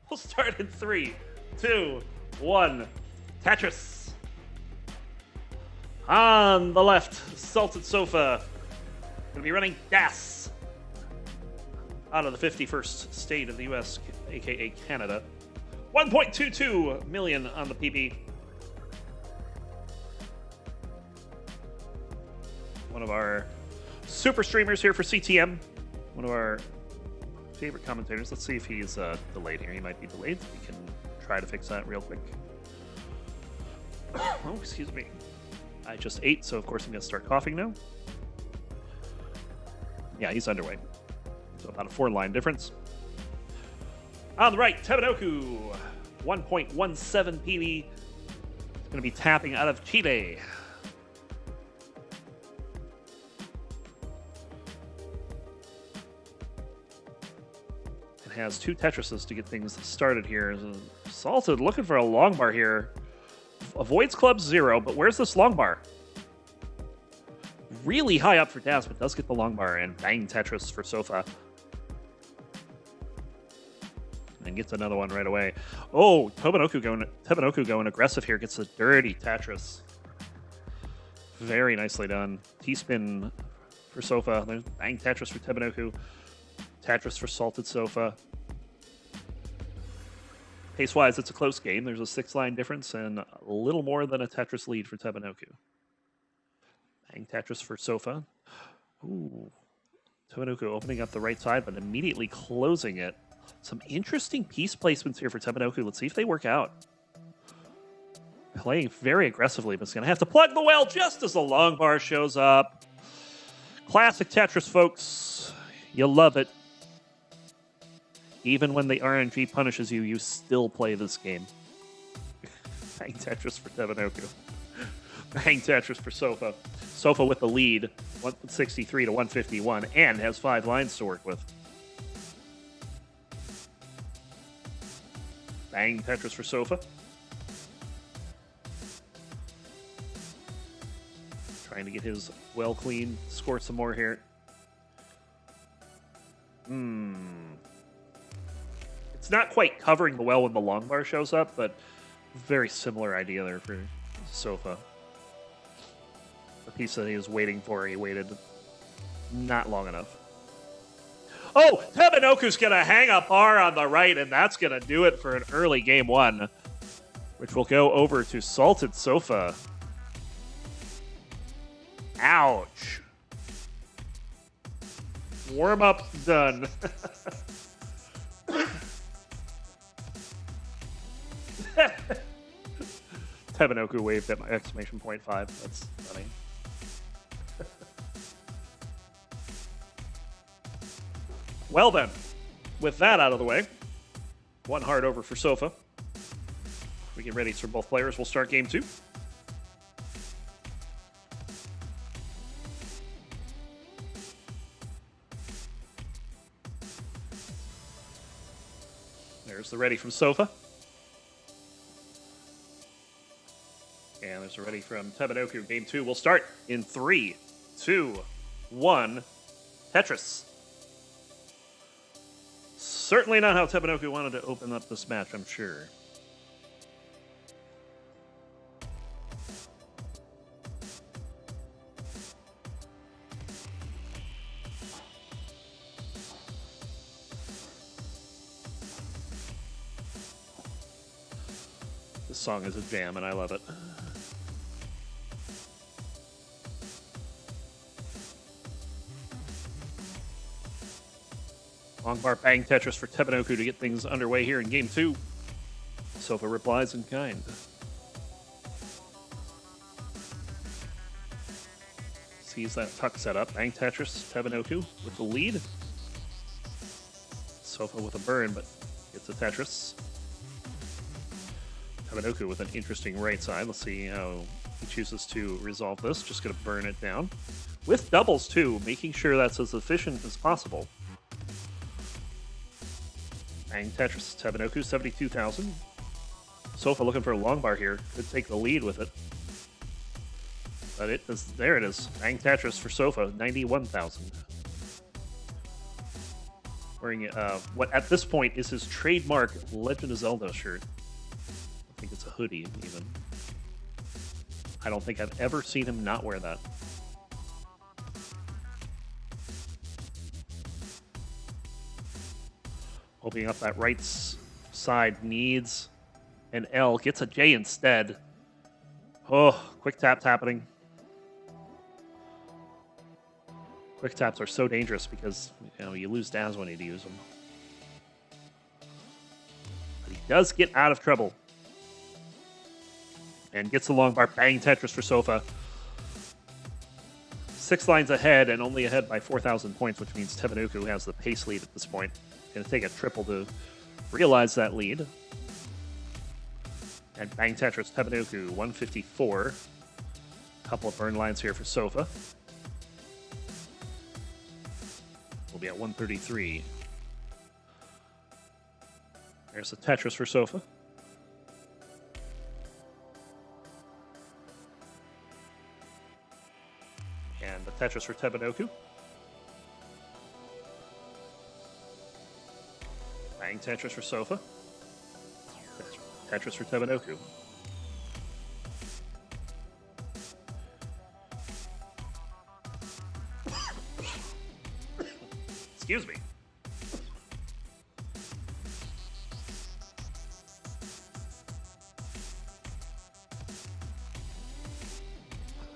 We'll start in 3, 2, 1. Tetris. On the left, Salted Sofa. Gonna be running DAS out of the 51st state of the US, aka Canada. 1.22 million on the PB. One of our super streamers here for CTM. One of our favorite commentators. Let's see if he's delayed here. He might be delayed. We can try to fix that real quick. Oh, excuse me. I just ate, so of course I'm going to start coughing now. Yeah, he's underway. So about a 4-line difference. On the right, Tebanoku. 1.17 PB. Going to be tapping out of Chile. It has 2 Tetrises to get things started here. Salted looking for a long bar here. Avoids club 0, but where's this long bar? Really high up for DAS, but does get the long bar and bang Tetris for Sofa. And gets another one right away. Oh, Tebanoku going aggressive here. Gets a dirty Tetris. Very nicely done. T-spin for Sofa. There's bang Tetris for Tebanoku. Tetris for Salted Sofa. Pace-wise, it's a close game. There's a 6-line difference and a little more than a Tetris lead for Tebanoku. Bang Tetris for Sofa. Ooh. Tebanoku opening up the right side, but immediately closing it. Some interesting piece placements here for Tebanoku. Let's see if they work out. Playing very aggressively, but it's going to have to plug the well just as the long bar shows up. Classic Tetris, folks. You love it. Even when the RNG punishes you, you still play this game. Bang Tetris for Tebanoku. Bang Tetris for Sofa. Sofa with the lead, 163 to 151, and has 5 lines to work with. Bang Tetris for Sofa. Trying to get his well clean, score some more here. It's not quite covering the well when the long bar shows up, but very similar idea there for Sofa. The piece that he was waiting for, he waited not long enough. Oh, Tebanoku's going to hang a bar on the right, and that's going to do it for an early game 1, which will go over to Salted Sofa. Ouch. Warm-up done. Tebanoku waved at my exclamation point 5. That's funny. Well then, with that out of the way, 1 hard over for Sofa. We get ready for both players. We'll start game 2. There's the ready from Sofa. And there's a ready from Tebanoku. Game 2 will start in 3, 2, 1. Tetris. Certainly not how Tebanoku wanted to open up this match, I'm sure. This song is a jam, and I love it. Long bar bang Tetris for Tebanoku to get things underway here in game 2. Sofa replies in kind. Sees that tuck set up. Bang Tetris, Tebanoku with the lead. Sofa with a burn, but gets a Tetris. Tebanoku with an interesting right side. Let's see how he chooses to resolve this. Just going to burn it down. With doubles, too, making sure that's as efficient as possible. Bang Tetris, Tebanoku, 72,000. Sofa looking for a long bar here. Could take the lead with it. But there it is. Bang Tetris for Sofa, 91,000. wearing what at this point is his trademark Legend of Zelda shirt. I think it's a hoodie, even. I don't think I've ever seen him not wear that. Opening up that right side, needs an L, gets a J instead. Oh, quick tap happening. Quick taps are so dangerous because you lose Daz when you use them. But he does get out of trouble. And gets the long bar, bang Tetris for Sofa. 6 lines ahead and only ahead by 4,000 points, which means Tebanoku has the pace lead at this point. Going to take a triple to realize that lead. And bang Tetris, Tebanoku, 154. Couple of burn lines here for Sofa. We'll be at 133. There's the Tetris for Sofa. And the Tetris for Tebanoku. Bang Tetris for Sofa. Tetris for Tebanoku. Excuse me.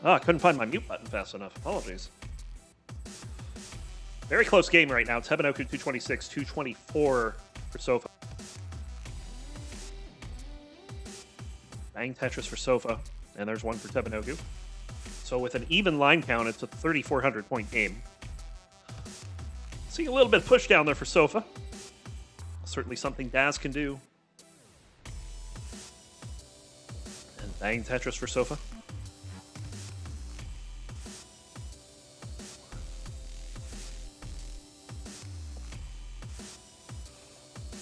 Oh, I couldn't find my mute button fast enough. Apologies. Very close game right now. Tebanoku 226, 224 for Sofa. Bang Tetris for Sofa. And there's one for Tebanoku. So with an even line count, it's a 3,400 point game. Seeing a little bit of push down there for Sofa. Certainly something Daz can do. And bang Tetris for Sofa.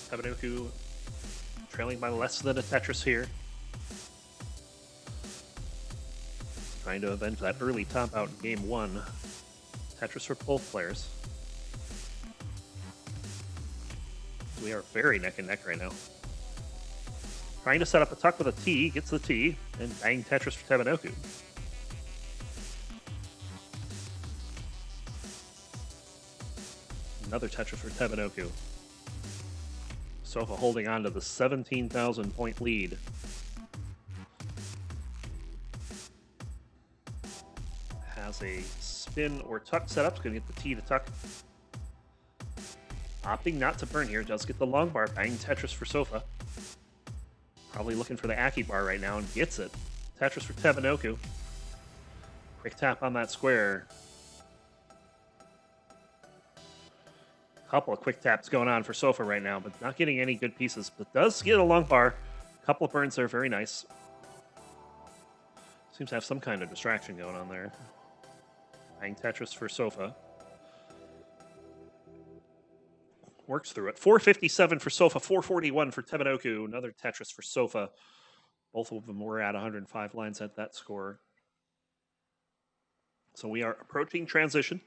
Tebanoku trailing by less than a Tetris here. Trying to avenge that early top out in game 1. Tetris for both players. We are very neck and neck right now. Trying to set up a tuck with a T, gets the T, and bang Tetris for Tebanoku. Another Tetris for Tebanoku. Sofa holding on to the 17,000 point lead. Has a spin or tuck set up. It's going to get the T to tuck. Opting not to burn here. Does get the long bar. Bang Tetris for Sofa. Probably looking for the Aki bar right now and gets it. Tetris for Tebanoku. Quick tap on that square. Couple of quick taps going on for Sofa right now, but not getting any good pieces. But does get a long bar. Couple of burns there, very nice. Seems to have some kind of distraction going on there. Bang Tetris for Sofa. Works through it. 457 for Sofa, 441 for Tebanoku. Another Tetris for Sofa. Both of them were at 105 lines at that score. So we are approaching transition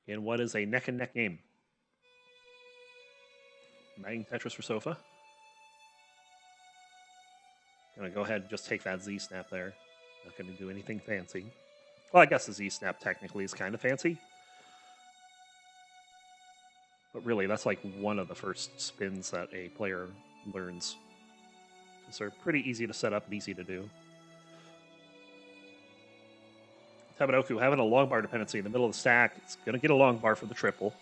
in what is a neck-and-neck game. Bang Tetris for Sofa. Gonna go ahead and just take that Z-snap there. Not gonna do anything fancy. Well, I guess the Z-snap technically is kind of fancy. But really, that's like one of the first spins that a player learns. Because they're pretty easy to set up and easy to do. Tebanoku having a long bar dependency in the middle of the stack. It's going to get a long bar for the triple.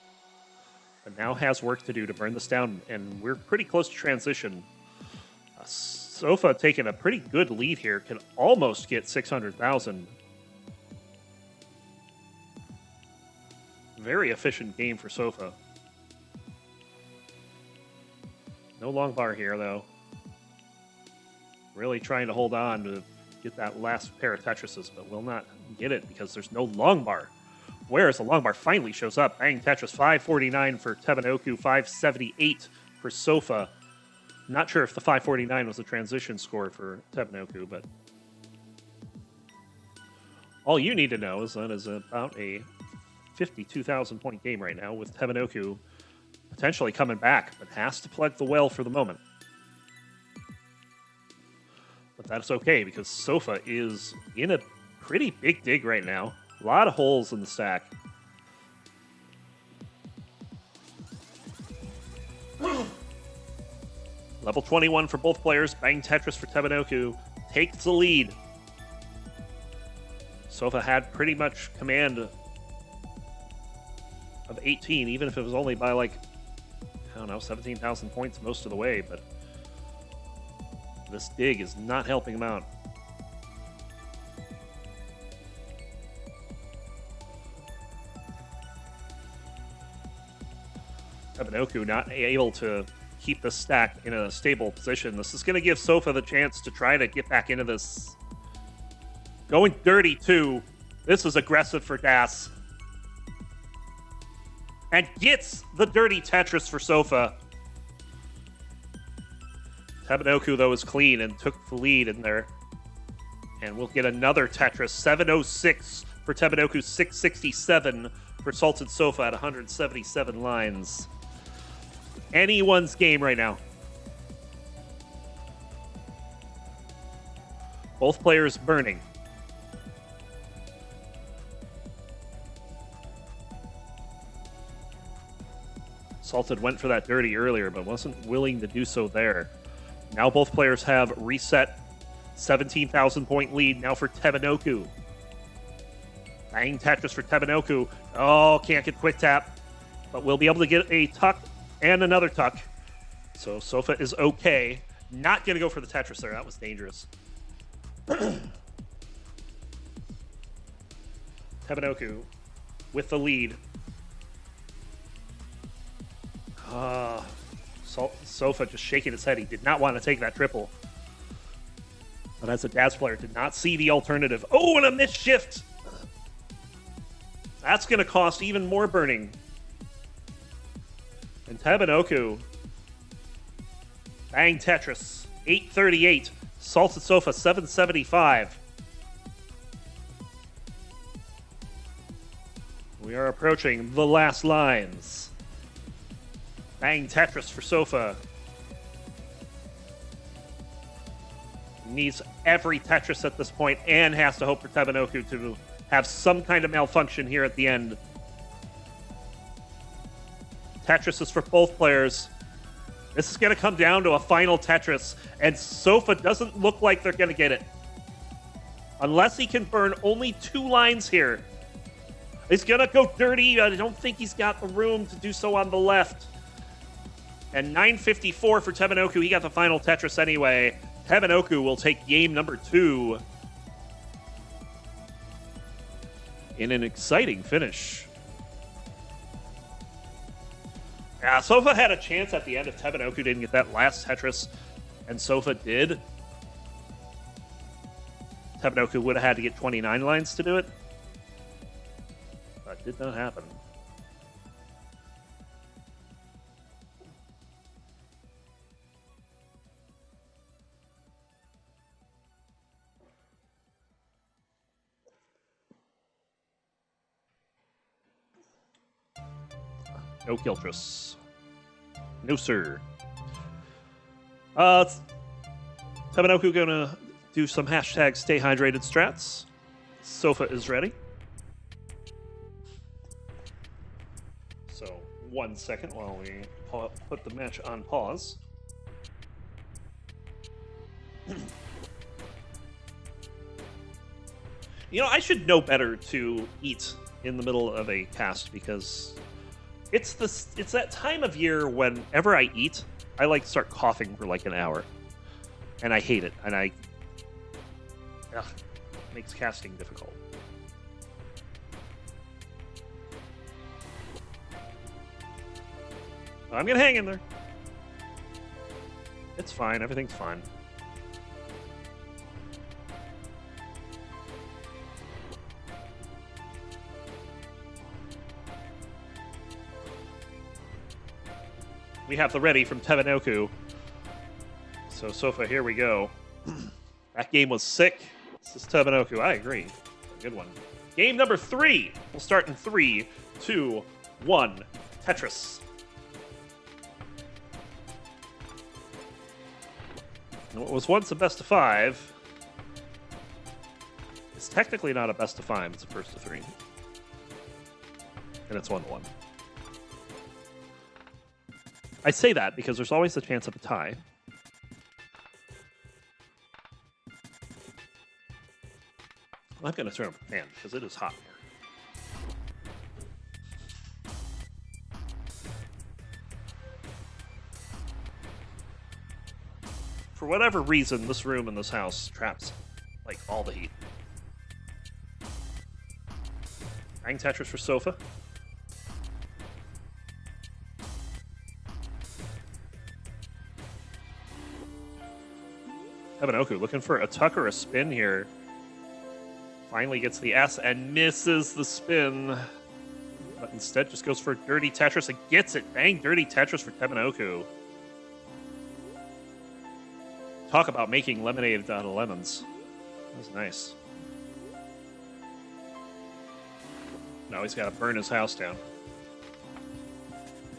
But now has work to do to burn this down. And we're pretty close to transition. Sofa taking a pretty good lead here. Can almost get 600,000. Very efficient game for Sofa. No long bar here, though. Really trying to hold on to get that last pair of Tetrises, but will not get it because there's no long bar. Whereas the long bar finally shows up. Bang Tetris, 549 for Tebanoku, 578 for Sofa. Not sure if the 549 was the transition score for Tebanoku, but all you need to know is that is about a 52,000 point game right now with Tebanoku potentially coming back, but has to plug the well for the moment. But that's okay because Sofa is in a pretty big dig right now. A lot of holes in the stack. Level 21 for both players. Bang Tetris for Tebanoku takes the lead. Sofa had pretty much command of 18, even if it was only by like, I don't know, 17,000 points most of the way, but this dig is not helping him out. Tebanoku not able to keep the stack in a stable position. This is going to give Sofa the chance to try to get back into this. Going dirty, too. This is aggressive for Das. And gets the dirty Tetris for Sofa. Tebanoku, though, is clean and took the lead in there. And we'll get another Tetris. 706 for Tebanoku, 667 for Salted Sofa at 177 lines. Anyone's game right now. Both players burning. Salted went for that dirty earlier, but wasn't willing to do so there. Now both players have reset. 17,000 point lead now for Tebanoku. Bang Tetris for Tebanoku. Oh, can't get quick tap. But we'll be able to get a tuck and another tuck. So Sofa is okay. Not going to go for the Tetris there. That was dangerous. Tebanoku with the lead. Sofa just shaking his head. He did not want to take that triple. But as a Daz player, did not see the alternative. Oh, and a missed shift. That's going to cost even more burning. And Tebanoku. Bang Tetris. 838. Salted Sofa, 775. We are approaching the last lines. Bang Tetris for Sofa. Needs every Tetris at this point and has to hope for Tebanoku to have some kind of malfunction here at the end. Tetris is for both players. This is going to come down to a final Tetris, and Sofa doesn't look like they're going to get it. Unless he can burn only 2 lines here. He's going to go dirty. I don't think he's got the room to do so on the left. And 954 for Tebanoku. He got the final Tetris anyway. Tebanoku will take game number 2 in an exciting finish. Yeah, Sofa had a chance at the end if Tebanoku didn't get that last Tetris, and Sofa did. Tebanoku would have had to get 29 lines to do it. That did not happen. No Kiltris. No, sir. Tebanoku gonna do some hashtag stay hydrated strats. Sofa is ready. So, 1 second while we put the match on pause. You know, I should know better to eat in the middle of a cast because it's that time of year whenever I eat, I like start coughing for like an hour. And I hate it. And it makes casting difficult. I'm gonna hang in there. It's fine. Everything's fine. We have the ready from Tebanoku. So, Sofa, here we go. That game was sick. This is Tebanoku. I agree. A good one. Game number 3. We'll start in 3, 2, 1. Tetris. And what was once a best of 5 is technically not a best of 5. It's a first of 3. And it's 1-1. I say that because there's always the chance of a tie. I'm going to turn up the fan because it is hot here. For whatever reason, this room in this house traps like all the heat. Bang Tetris for sofa. Tebanoku looking for a tuck or a spin here. Finally gets the S and misses the spin. But instead just goes for Dirty Tetris and gets it. Bang, Dirty Tetris for Tebanoku. Talk about making lemonade out of lemons. That was nice. Now he's got to burn his house down.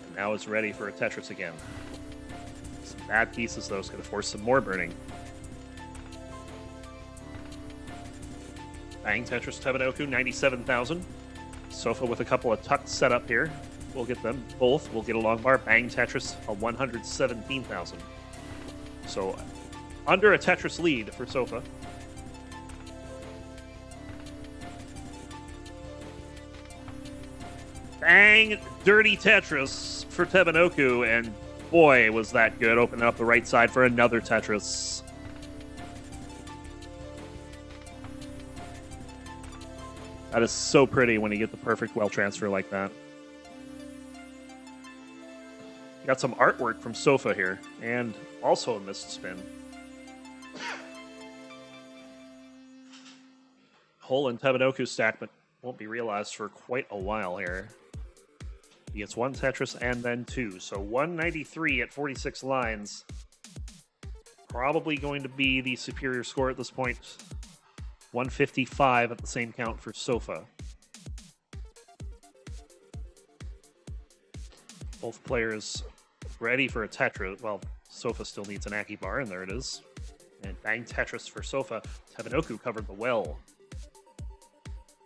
And now it's ready for a Tetris again. Some bad pieces, though, is going to force some more burning. Bang Tetris Tebanoku, 97,000. Sofa with a couple of tucks set up here. We'll get them both. We'll get a long bar. Bang Tetris, a 117,000. So under a Tetris lead for Sofa. Bang Dirty Tetris for Tebanoku, and boy, was that good. Opening up the right side for another Tetris. That is so pretty when you get the perfect well transfer like that. Got some artwork from Sofa here, and also a missed spin. Hole in Tebanoku's stack, but won't be realized for quite a while here. He gets one Tetris and then two, so 193 at 46 lines. Probably going to be the superior score at this point. 155 at the same count for Sofa. Both players ready for a Tetris. Well, Sofa still needs an Aki bar, and there it is. And bang Tetris for Sofa. Tebanoku covered the well.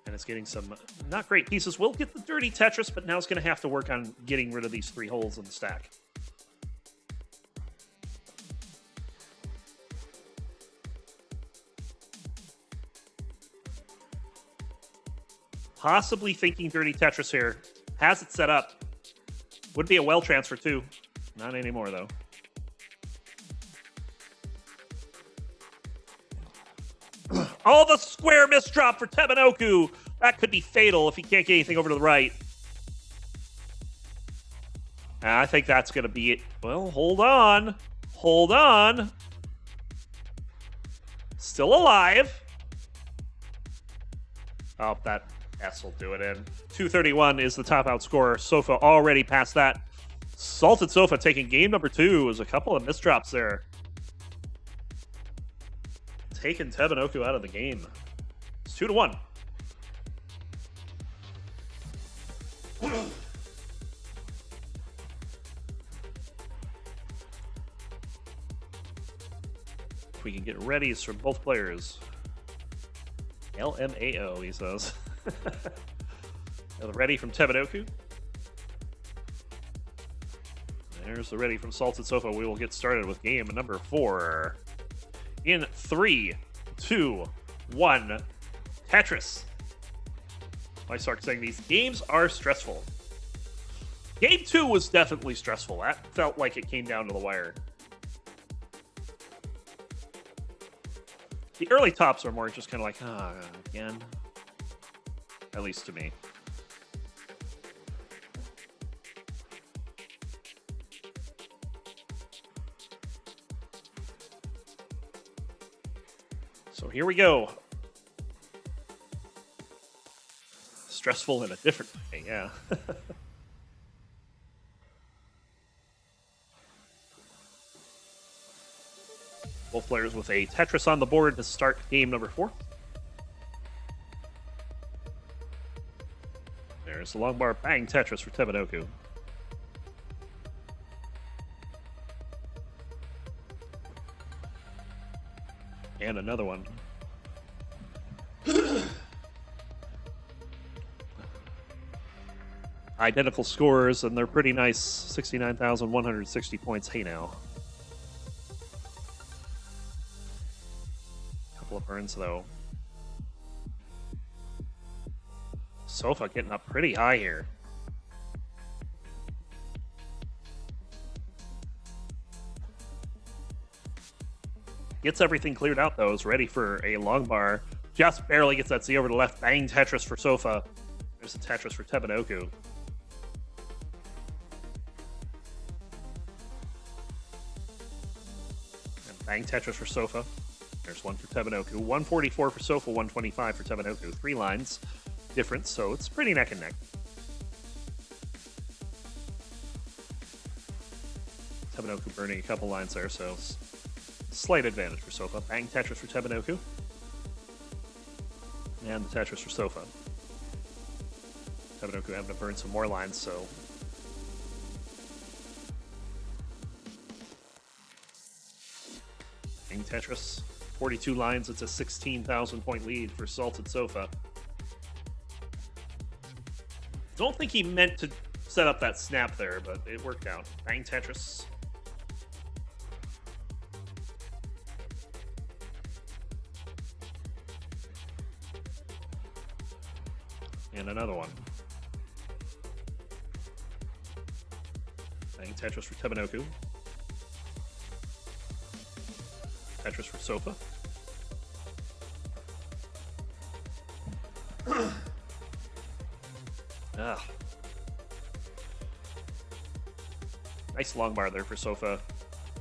And it's getting some not great pieces. We'll get the Dirty Tetris, but now it's going to have to work on getting rid of these three holes in the stack. Possibly thinking Dirty Tetris here. Has it set up. Would be a well transfer too. Not anymore though. Oh, the square misdrop for Tebanoku. That could be fatal if he can't get anything over to the right. I think that's going to be it. Well, hold on. Hold on. Still alive. Oh, that S will do it in. 231 is the top outscorer. Sofa already past that. Salted Sofa taking game number 2. There's a couple of misdrops there. Taking Tebanoku out of the game. It's 2-1. If we can get readies from both players. LMAO, he says. Ready from Tebanoku. There's the ready from Salted Sofa. We will get started with game number 4. In 3, 2, 1, Tetris. I start saying these games are stressful. Game 2 was definitely stressful. That felt like it came down to the wire. The early tops are more just kind of like, again. At least to me. So here we go. Stressful in a different way, yeah. Both players with a Tetris on the board to start game number 4. There There's the long bar. Bang Tetris for Tebanoku. And another one. Identical scores, and they're pretty nice. 69,160 points. Hey now. Couple of burns, though. Sofa getting up pretty high here. Gets everything cleared out, though. Is ready for a long bar. Just barely gets that Z over the left. Bang Tetris for Sofa. There's a Tetris for Tebanoku. And bang Tetris for Sofa. There's one for Tebanoku. 144 for Sofa, 125 for Tebanoku. 3 lines difference, so it's pretty neck and neck. Tebanoku burning a couple lines there, so slight advantage for Sofa. Bang Tetris for Tebanoku. And the Tetris for Sofa. Tebanoku having to burn some more lines, so... Bang Tetris. 42 lines, it's a 16,000 point lead for Salted Sofa. Don't think he meant to set up that snap there, but it worked out. Bang Tetris. And another one. Bang Tetris for Tebanoku. Tetris for Sofa. Nice long bar there for Sofa.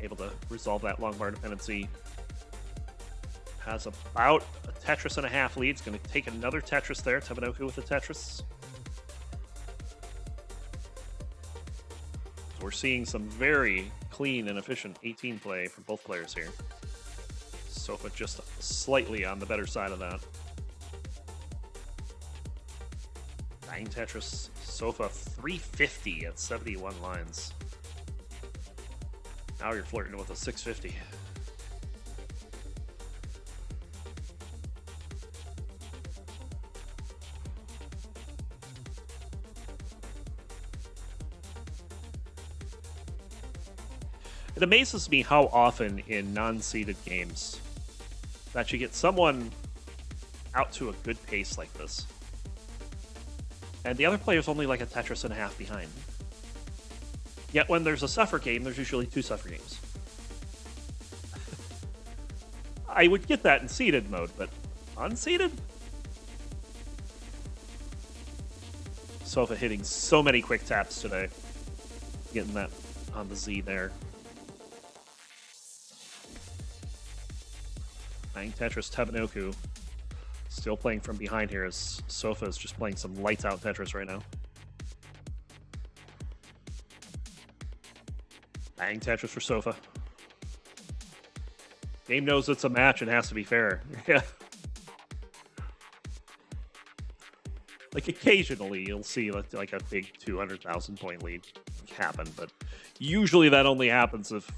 Able to resolve that long bar dependency. Has about a Tetris and a half lead. It's going to take another Tetris there. Tebanoku with a Tetris. So we're seeing some very clean and efficient 18 play from both players here. Sofa just slightly on the better side of that. Bang Tetris. Sofa 350 at 71 lines. Now you're flirting with a 650. It amazes me how often in non-seeded games that you get someone out to a good pace like this, and the other player's only like a Tetris and a half behind. Yet when there's a suffer game, there's usually 2 suffer games. I would get that in seeded mode, but unseeded? Sofa hitting so many quick taps today. Getting that on the Z there. Bang Tetris Tebanoku. Still playing from behind here as Sofa is just playing some lights out Tetris right now. Bang Tetris for Sofa. Game knows it's a match and has to be fair. Yeah. Like occasionally you'll see like a big 200,000 point lead happen, but usually that only happens if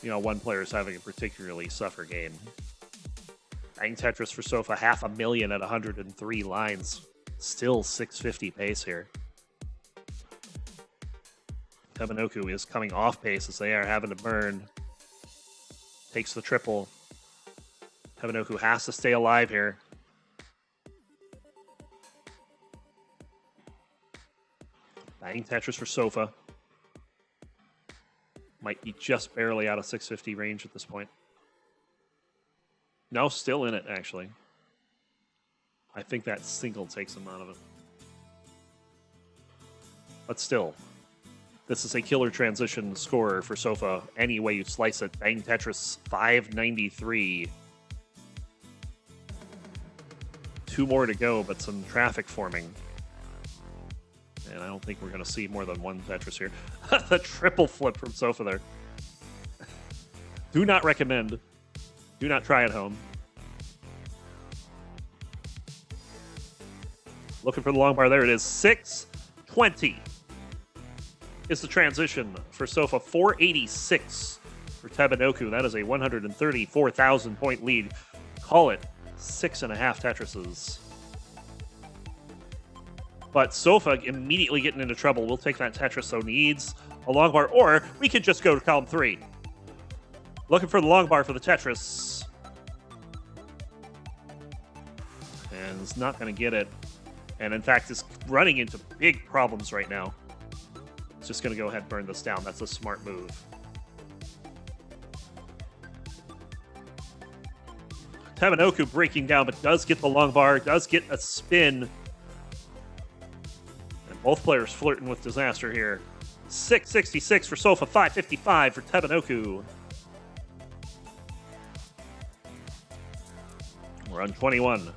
one player is having a particularly suffer game. Bang Tetris for Sofa, 500,000 at 103 lines. Still 650 pace here. Tebanoku is coming off pace as they are having to burn. Takes the triple. Tebanoku has to stay alive here. Bang Tetris for Sofa. Might be just barely out of 650 range at this point. No, still in it, actually. I think that single takes him out of it. But still, this is a killer transition scorer for Sofa. Any way you slice it. Bang Tetris, 593. 2 more to go, but some traffic forming. And I don't think we're going to see more than 1 Tetris here. The triple flip from Sofa there. Do not recommend. Do not try at home. Looking for the long bar. There it is. 620 is the transition for Sofa. 486 for Tebanoku. That is a 134,000 point lead. Call it 6.5 Tetrises. But Sofa immediately getting into trouble. We'll take that Tetris, so needs a long bar, or we could just go to column 3. Looking for the long bar for the Tetris. And it's not going to get it. And in fact, is running into big problems right now. It's just going to go ahead and burn this down. That's a smart move. Tebanoku breaking down, but does get the long bar, does get a spin. And both players flirting with disaster here. 666 for Sofa, 555 for Tebanoku. We're on 21.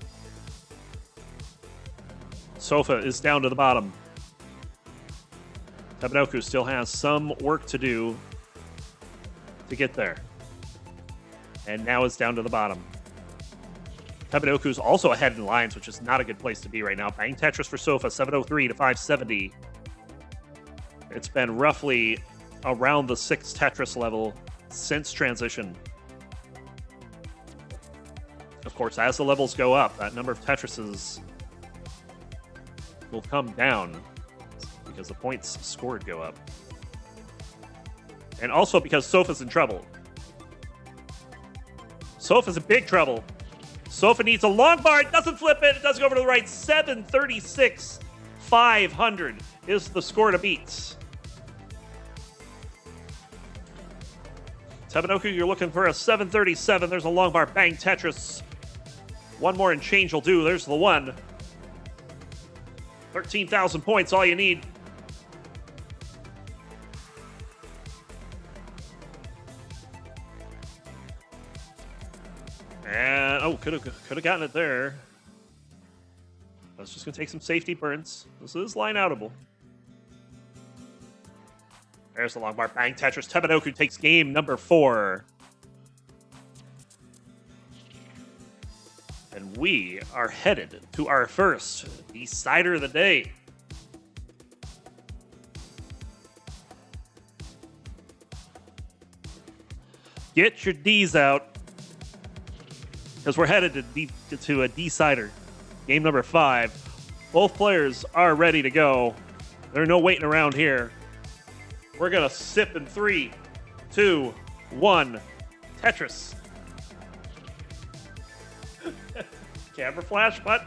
Sofa is down to the bottom. Tebanoku still has some work to do to get there. And now it's down to the bottom. Tebanoku's also ahead in lines, which is not a good place to be right now. Bang Tetris for Sofa, 703 to 570. It's been roughly around the 6 Tetris level since transition. Of course, as the levels go up, that number of Tetrises will come down because the points scored go up. And also because Sofa's in trouble. Sofa's in big trouble. Sofa needs a long bar. It doesn't flip it. It doesn't go over to the right. 736, 500 is the score to beat. Tebanoku, you're looking for a 737. There's a long bar. Bang Tetris. One more and change will do. There's the one. 13,000 points, all you need. And, oh, could have gotten it there. I was just going to take some safety burns. This is line-outable. There's the long bar. Bang Tetris. Tebanoku takes game number 4. And we are headed to our first decider of the day. Get your D's out, because we're headed to a decider. Game number 5. Both players are ready to go. There's no waiting around here. We're going to sip in 3, 2, 1. Tetris. Camera flash, what?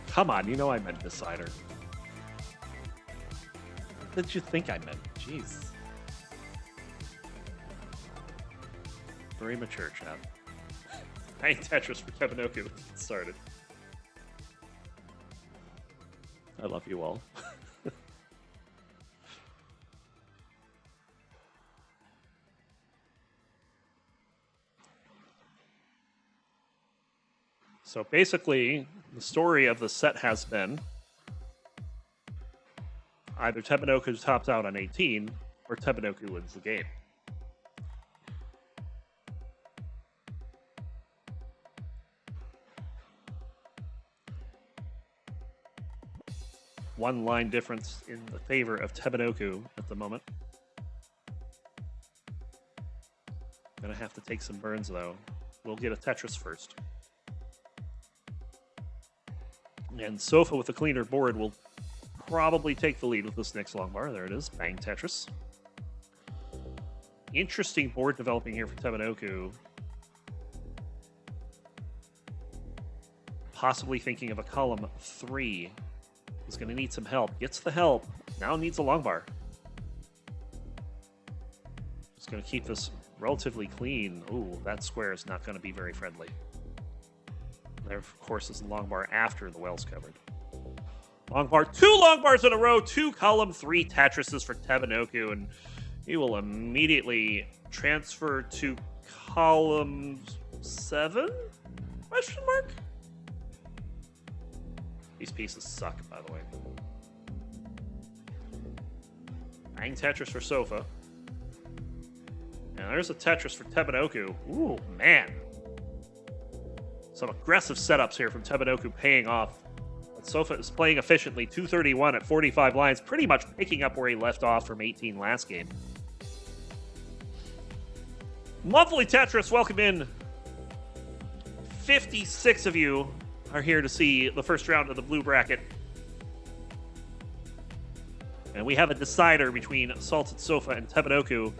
Come on, you know I meant decider. What did you think I meant? Jeez. Very mature, chap. Bang Tetris for Tebanoku. Started. I love you all. So basically, the story of the set has been either Tebanoku tops out on 18 or Tebanoku wins the game. One line difference in the favor of Tebanoku at the moment. Gonna have to take some burns though. We'll get a Tetris first. And Sofa with a cleaner board will probably take the lead with this next long bar. There it is. Bang Tetris. Interesting board developing here for Tebanoku. Possibly thinking of a column 3. He's going to need some help. Gets the help. Now needs a long bar. Just going to keep this relatively clean. Ooh, that square is not going to be very friendly. There, of course, is the long bar after the well's covered. Long bar. 2 long bars in a row. 2 column 3 Tetrises for Tebanoku. And he will immediately transfer to column 7? Question mark? These pieces suck, by the way. Bang Tetris for Sofa. And there's a Tetris for Tebanoku. Ooh, man. Some aggressive setups here from Tebanoku paying off. But Sofa is playing efficiently, 231 at 45 lines, pretty much picking up where he left off from 18 last game. Monthly Tetris, welcome in. 56 of you are here to see the first round of the blue bracket. And we have a decider between Salted Sofa and Tebanoku,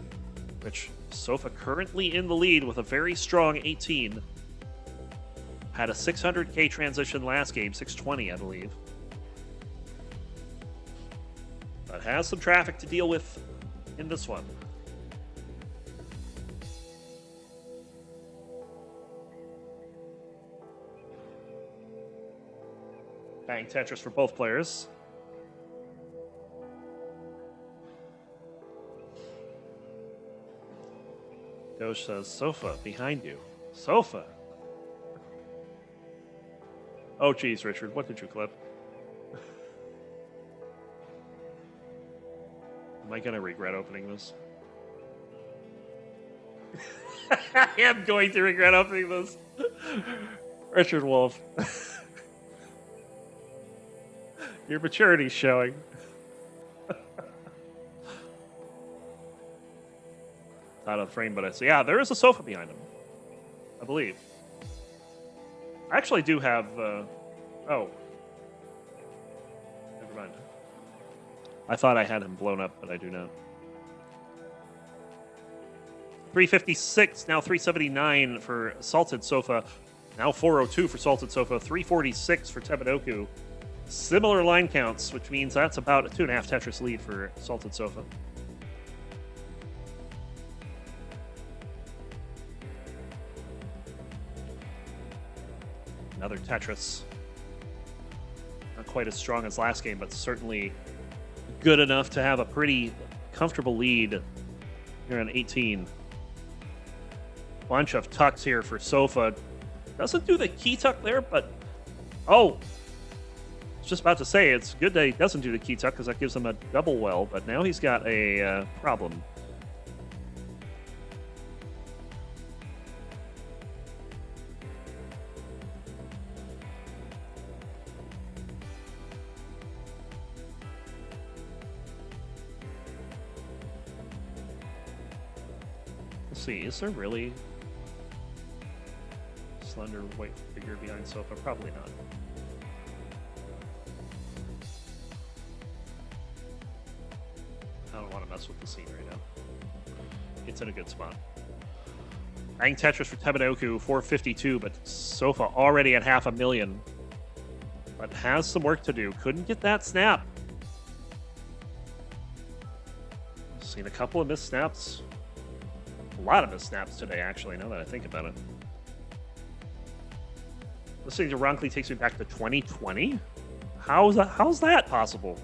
which Sofa currently in the lead with a very strong 18. Had a 600k transition last game, 620, I believe. But has some traffic to deal with in this one. Bang Tetris for both players. Doge says, Sofa, behind you. Sofa. Oh, geez, Richard, what did you clip? Am I going to regret opening this? I am going to regret opening this. Richard Wolf. Your maturity's showing. Out of frame, but I see. Yeah, there is a Sofa behind him, I believe. I actually do have. Oh, never mind. I thought I had him blown up, but I do not. 356, now 379 for Salted Sofa. Now 402 for Salted Sofa. 346 for Tebanoku. Similar line counts, which means that's about a 2.5 Tetris lead for Salted Sofa. Another Tetris. Not quite as strong as last game, but certainly good enough to have a pretty comfortable lead here on 18. Bunch of tucks here for Sofa. Doesn't do the key tuck there, but... Oh! I was just about to say, it's good that he doesn't do the key tuck because that gives him a double well, but now he's got a problem. Let's see, is there really a slender white figure behind Sofa? Probably not. I don't want to mess with the scene right now. It's in a good spot. Bang Tetris for Tebanoku, 452, but Sofa already at 500,000. But has some work to do. Couldn't get that snap. Seen a couple of missed snaps. A lot of missed snaps today, actually, now that I think about it. Listening to Ronkley takes me back to 2020? How's that possible?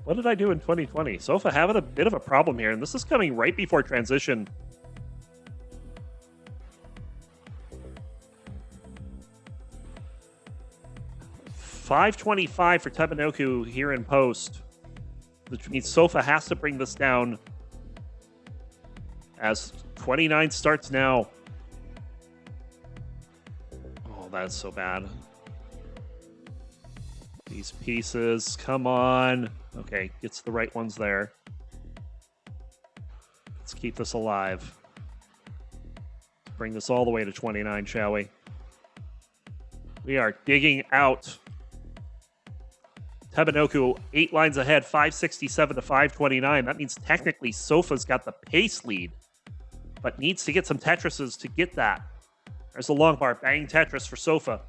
What did I do in 2020? Sofa having a bit of a problem here, and this is coming right before transition. $525 for Tebanoku here in post, which means Sofa has to bring this down as 29 starts now. Oh, that's so bad. These pieces, come on. Okay, gets the right ones there. Let's keep this alive. Let's bring this all the way to 29, shall we? We are digging out. Tebanoku 8 lines ahead, 567 to 529. That means technically Sofa's got the pace lead, but needs to get some Tetrises to get that. There's the long bar. Bang Tetris for Sofa.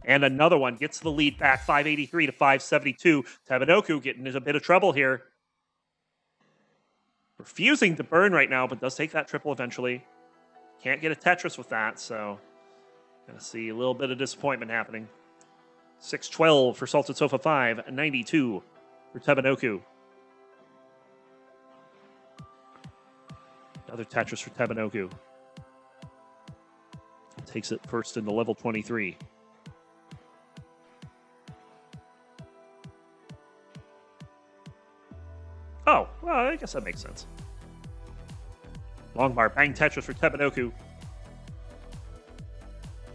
And another one gets the lead back, 583 to 572. Tebanoku getting into a bit of trouble here. Refusing to burn right now, but does take that triple eventually. Can't get a Tetris with that, so gonna see a little bit of disappointment happening. 612 for Salted Sofa 592 for Tebanoku. Another Tetris for Tebanoku. takes it first into level 23. Oh, well, I guess that makes sense. Long bar, bang Tetris for Tebanoku.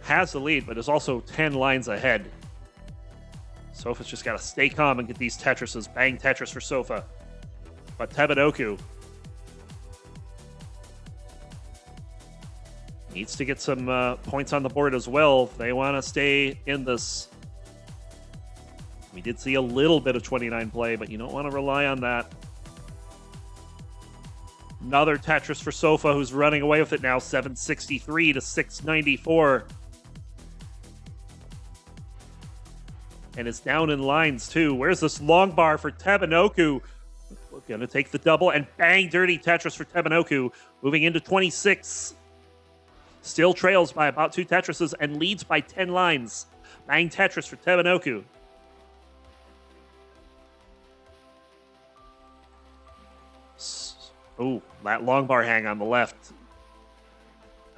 Has the lead, but is also 10 lines ahead. Sofa's just got to stay calm and get these Tetrises. Bang Tetris for Sofa. But Tebanoku needs to get some points on the board as well if they want to stay in this. We did see a little bit of 29 play, but you don't want to rely on that. Another Tetris for Sofa, who's running away with it now, 763 to 694. And it's down in lines, too. Where's this long bar for Tebanoku? We're going to take the double and bang dirty Tetris for Tebanoku. Moving into 26. Still trails by about 2 Tetrises and leads by 10 lines. Bang Tetris for Tebanoku. Oh, that long bar hang on the left.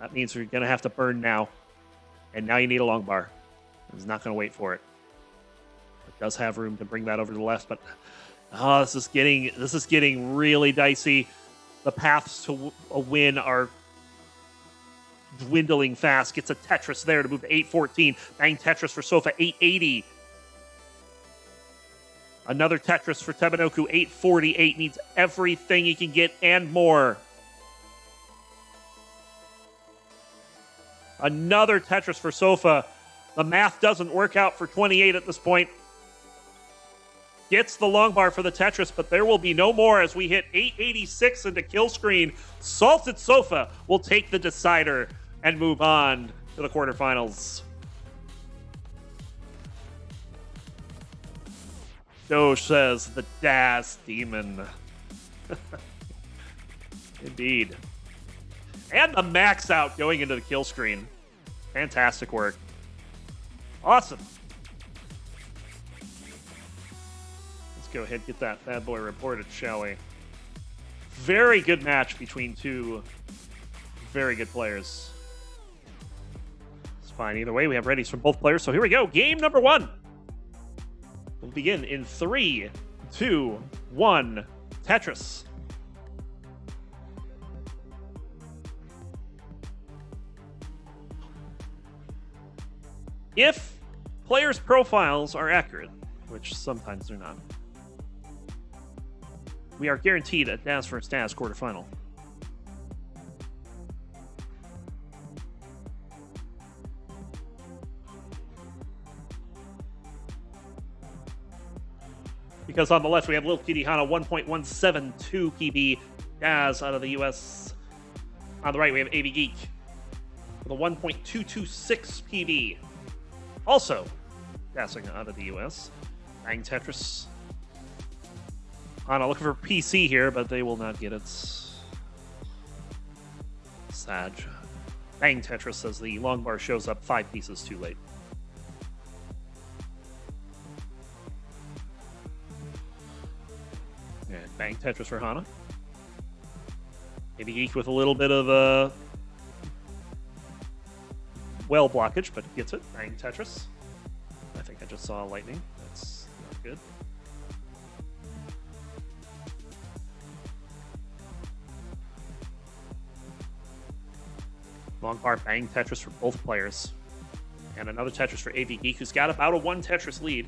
That means you're going to have to burn now. And now you need a long bar. He's not going to wait for it. It does have room to bring that over to the left, but this is getting really dicey. The paths to a win are dwindling fast. Gets a Tetris there to move to 814. Bang Tetris for Sofa, 880. Another Tetris for Tebanoku, 848. Needs everything he can get and more. Another Tetris for Sofa. The math doesn't work out for 28 at this point. Gets the long bar for the Tetris, but there will be no more as we hit 886 into kill screen. Salted Sofa will take the decider and move on to the quarterfinals. Doge says the Daz Demon. Indeed. And the max out going into the kill screen. Fantastic work. Awesome. Let's go ahead and get that bad boy reported, shall we? Very good match between two very good players. It's fine either way. We have readies from both players. So here we go. Game number 1. We'll begin in 3, 2, 1. Tetris. If players' profiles are accurate, which sometimes they're not, we are guaranteed a Daz vs. Daz quarterfinal. Because on the left, we have Lil Kitty Hana, 1.172 PB. Daz out of the US. On the right, we have AvGeek with a 1.226 PB. Also, Dazzing out of the US. Bang Tetris. Hana looking for PC here, but they will not get it. Sad. Bang Tetris as the long bar shows up 5 pieces too late. And bang Tetris for Hana. AvGeek with a little bit of well blockage, but gets it. Bang Tetris. I think I just saw lightning. That's not good. Long bar, bang Tetris for both players. And another Tetris for AvGeek, who's got about a 1 Tetris lead.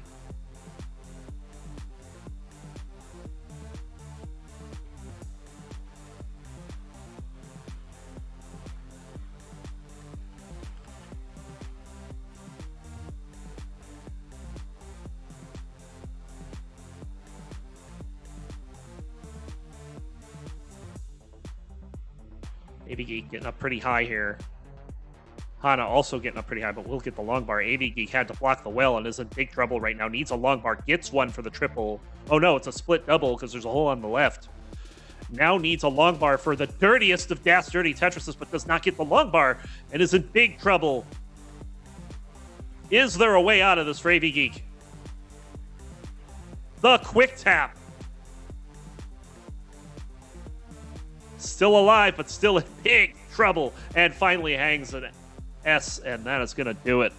AvGeek getting up pretty high here. Hana also getting up pretty high, but we'll get the long bar. AvGeek had to block the well and is in big trouble right now. Needs a long bar. Gets one for the triple. Oh no, it's a split double because there's a hole on the left. Now needs a long bar for the dirtiest of Daz dirty Tetrises, but does not get the long bar and is in big trouble. Is there a way out of this for AvGeek? The quick tap. Still alive, but still in big trouble. And finally hangs it S, and that is going to do it.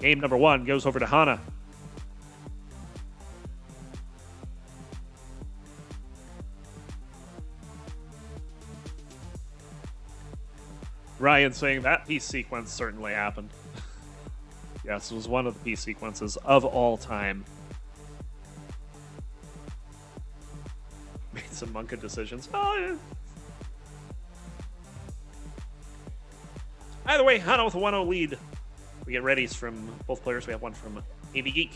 Game number 1 goes over to Hana. Ryan saying that peace sequence certainly happened. Yes, it was one of the peace sequences of all time. Made some Monka decisions. Oh, yeah. Either way, Hana with a 1-0 lead. We get readies from both players. We have one from AvGeek.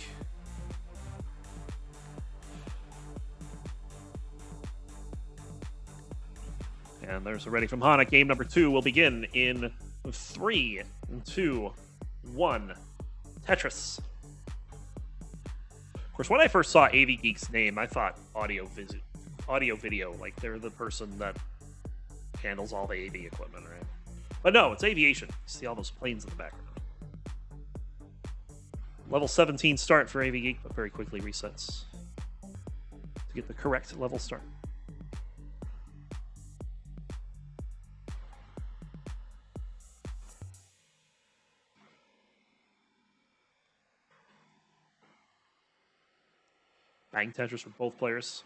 And there's a ready from Hana. Game number 2 will begin in 3, 2, 1. Tetris. Of course, when I first saw AvGeek's name, I thought audio video. Like, they're the person that handles all the AV equipment, right? But no, it's aviation. You see all those planes in the background. Level 17 start for AvGeek, but very quickly resets to get the correct level start. Bang Tetris for both players.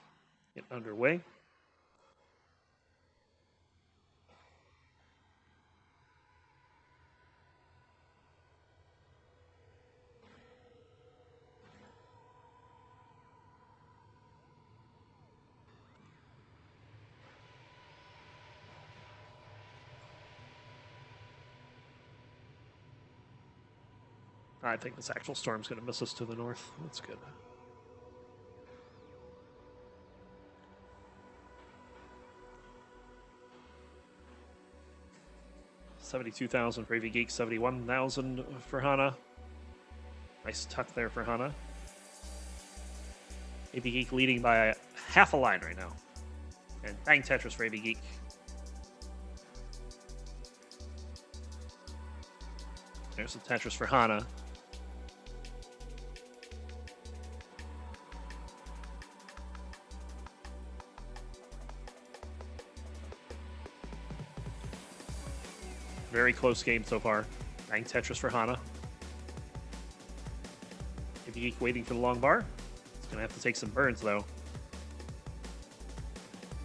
Get underway. I think this actual storm's going to miss us to the north. That's good. $72,000 for AvGeek, $71,000 for Hana. Nice tuck there for Hana. AvGeek leading by half a line right now. And bang Tetris for AvGeek. There's the Tetris for Hana. Very close game so far. Bang Tetris for Hana. AvGeek waiting for the long bar. It's going to have to take some burns, though.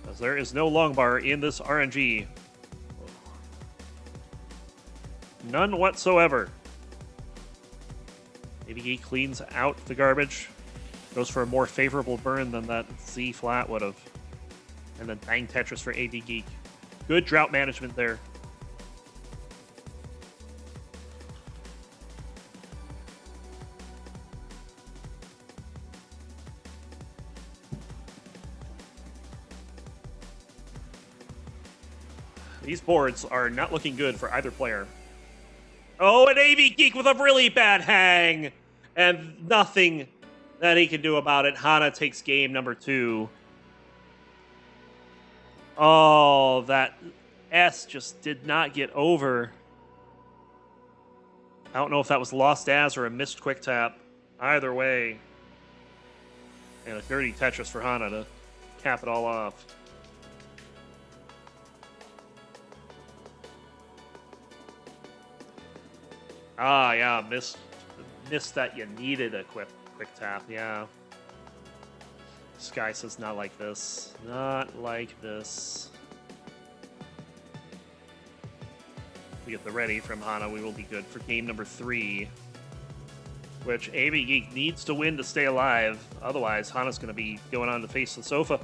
As there is no long bar in this RNG. None whatsoever. AvGeek cleans out the garbage. Goes for a more favorable burn than that Z flat would have. And then bang Tetris for AvGeek. Good drought management there. These boards are not looking good for either player. Oh, and AvGeek with a really bad hang. And nothing that he can do about it. Hana takes game number 2. Oh, that S just did not get over. I don't know if that was lost as or a missed quick tap. Either way. And a dirty Tetris for Hana to cap it all off. Ah, yeah, missed that you needed a quick tap, yeah. Sky says not like this. Not like this. We get the ready from Hana. We will be good for game number 3. Which AvGeek needs to win to stay alive. Otherwise, Hana's going to be going on to face the sofa.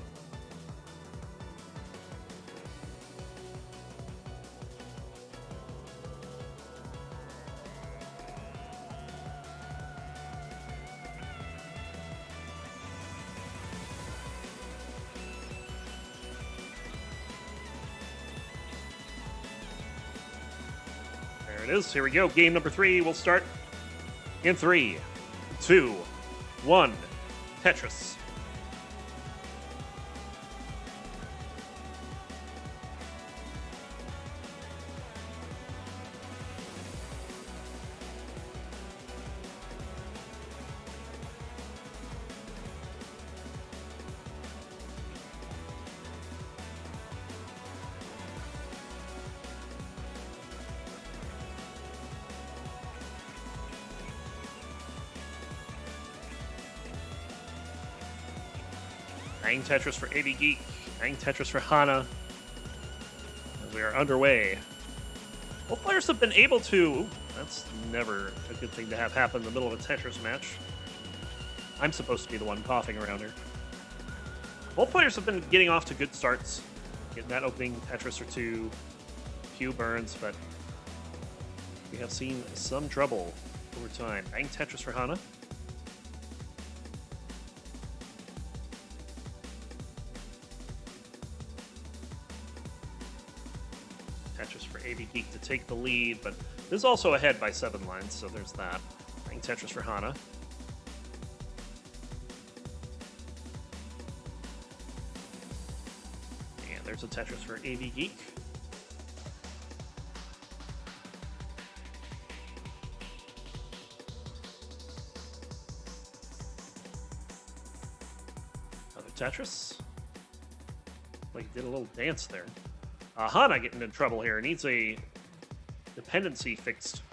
There it is. Here we go. Game number 3 will start in 3, 2, 1. Tetris. Bang Tetris for AvGeek. Bang Tetris for Hana. And we are underway. Both players have been able to... Ooh, that's never a good thing to have happen in the middle of a Tetris match. I'm supposed to be the one coughing around here. Both players have been getting off to good starts. Getting that opening Tetris or two. Few burns, but we have seen some trouble over time. Bang Tetris for Hana. Tetris for AvGeek to take the lead, but this is also ahead by 7 lines, so there's that. Bang Tetris for Hana. And there's a Tetris for AvGeek. Another Tetris. Like he did a little dance there. Hana getting in trouble here. Needs a dependency fixed.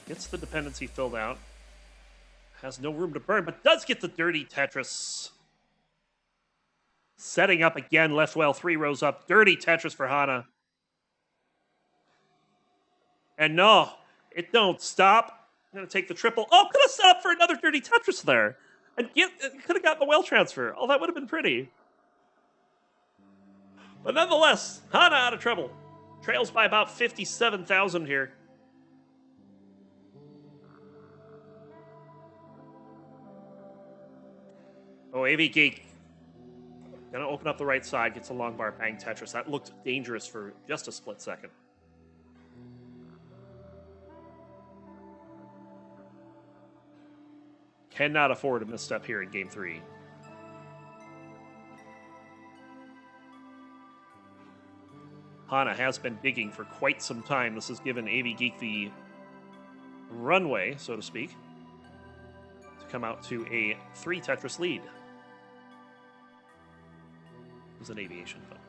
Gets the dependency filled out. Has no room to burn, but does get the dirty Tetris. Setting up again. Left well, 3 rows up. Dirty Tetris for Hana. And no, it don't stop. I'm going to take the triple. Oh, could have set up for another dirty Tetris there. And could have gotten the well transfer. Oh, that would have been pretty. But nonetheless, Hana out of trouble. Trails by about 57,000 here. Oh, AvGeek. Gonna open up the right side, gets a long bar, bang Tetris. That looked dangerous for just a split second. Cannot afford a misstep here in game 3. Hana has been digging for quite some time. This has given AvGeek the runway, so to speak, to come out to a 3 Tetris lead. It was an aviation phone.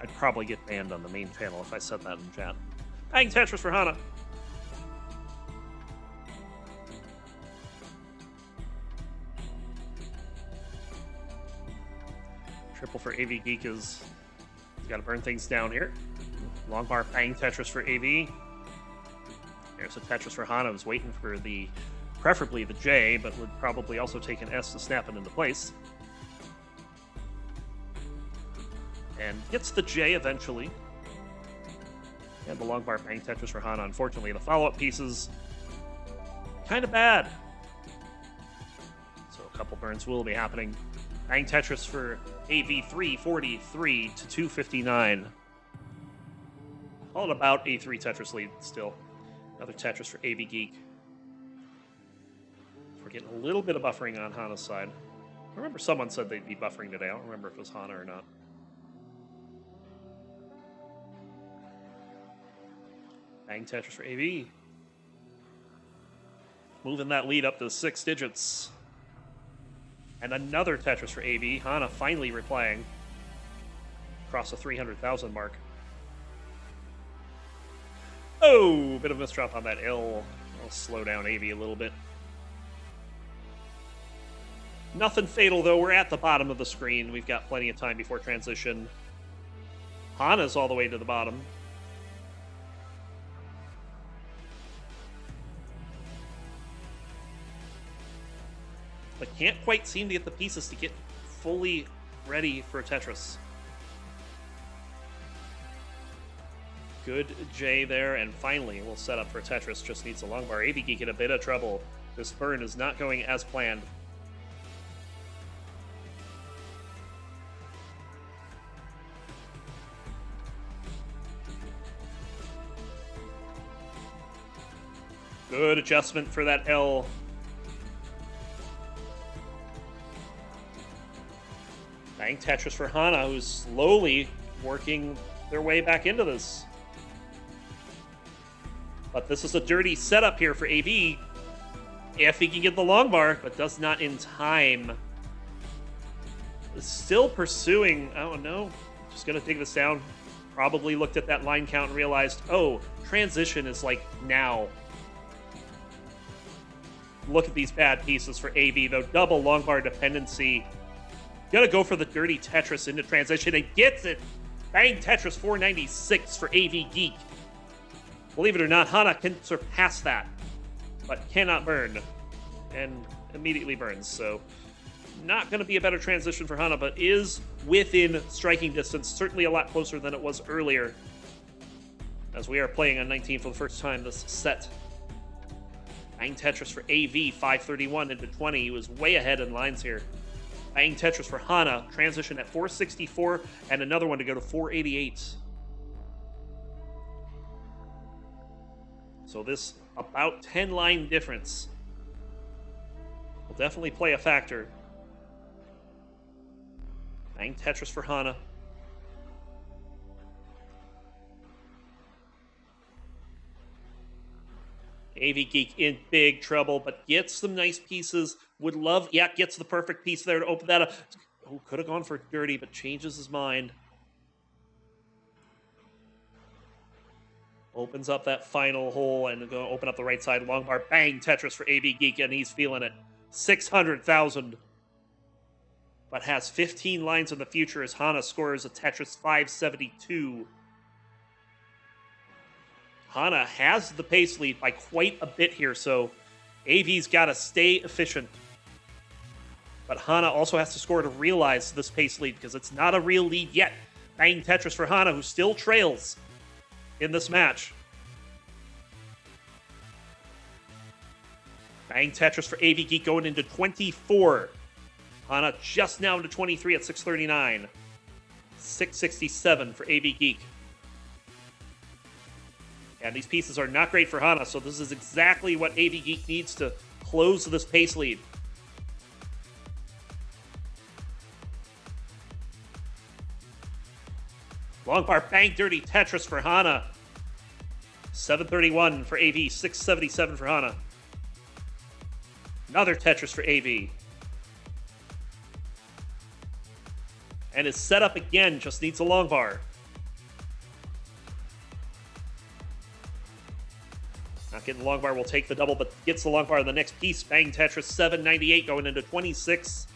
I'd probably get banned on the main channel if I said that in chat. Bang Tetris for Hana. Triple for AvGeek is... He's got to burn things down here. Long bar, bang Tetris for AV. There's a Tetris for Hana, who's waiting for the... preferably the J, but would probably also take an S to snap it into place. And gets the J eventually. And the long bar, bang Tetris for Hana. Unfortunately, the follow-up pieces... kind of bad. So a couple burns will be happening. Bang Tetris for AV 343 to 259. All at about a 3 Tetris lead still. Another Tetris for AvGeek. We're getting a little bit of buffering on Hana's side. I remember someone said they'd be buffering today. I don't remember if it was Hana or not. Bang Tetris for AV. Moving that lead up to 6 digits. And another Tetris for AV. Hana finally replying. Across the 300,000 mark. Oh, bit of a misdrop on that L. I'll slow down AV a little bit. Nothing fatal, though. We're at the bottom of the screen. We've got plenty of time before transition. Hana's all the way to the bottom. But can't quite seem to get the pieces to get fully ready for Tetris. Good J there, and finally we'll set up for Tetris. Just needs a long bar. AvGeek in a bit of trouble. This burn is not going as planned. Good adjustment for that L. Bang Tetris for Hana, who's slowly working their way back into this. But this is a dirty setup here for AV. If he can get the long bar, but does not in time. Still pursuing. Oh no. Just going to dig this down. Probably looked at that line count and realized, oh, transition is like now. Look at these bad pieces for AV, though. Double long bar dependency. Gotta go for the dirty Tetris into transition and gets it. Bang Tetris 496 for AvGeek. Believe it or not, Hana can surpass that, but cannot burn. And immediately burns, so not going to be a better transition for Hana, but is within striking distance, certainly a lot closer than it was earlier, as we are playing on 19 for the first time this set. Bang Tetris for AV, 531 into 20. He was way ahead in lines here. Bang Tetris for Hana, transition at 464, and another one to go to 488. So this about 10 line difference will definitely play a factor. Bang Tetris for Hana. AvGeek in big trouble, but gets some nice pieces. Would love, yeah, gets the perfect piece there to open that up. Oh, could have gone for dirty, but changes his mind. Opens up that final hole and going to open up the right side. Long bar, bang, Tetris for AvGeek, and he's feeling it. 600,000. But has 15 lines in the future as Hana scores a Tetris 572. Hana has the pace lead by quite a bit here, so AV's got to stay efficient. But Hana also has to score to realize this pace lead because it's not a real lead yet. Bang Tetris for Hana, who still trails in this match. Bang Tetris for AvGeek going into 24. Hana just now into 23 at 639. 667 for AvGeek. And these pieces are not great for Hana, so this is exactly what AvGeek needs to close this pace lead. Long bar, bang, dirty Tetris for Hana. 731 for AV, 677 for Hana. Another Tetris for AV. And his setup again just needs a long bar. Not getting the long bar, will take the double, but gets the long bar on the next piece. Bang Tetris, 798 going into 26.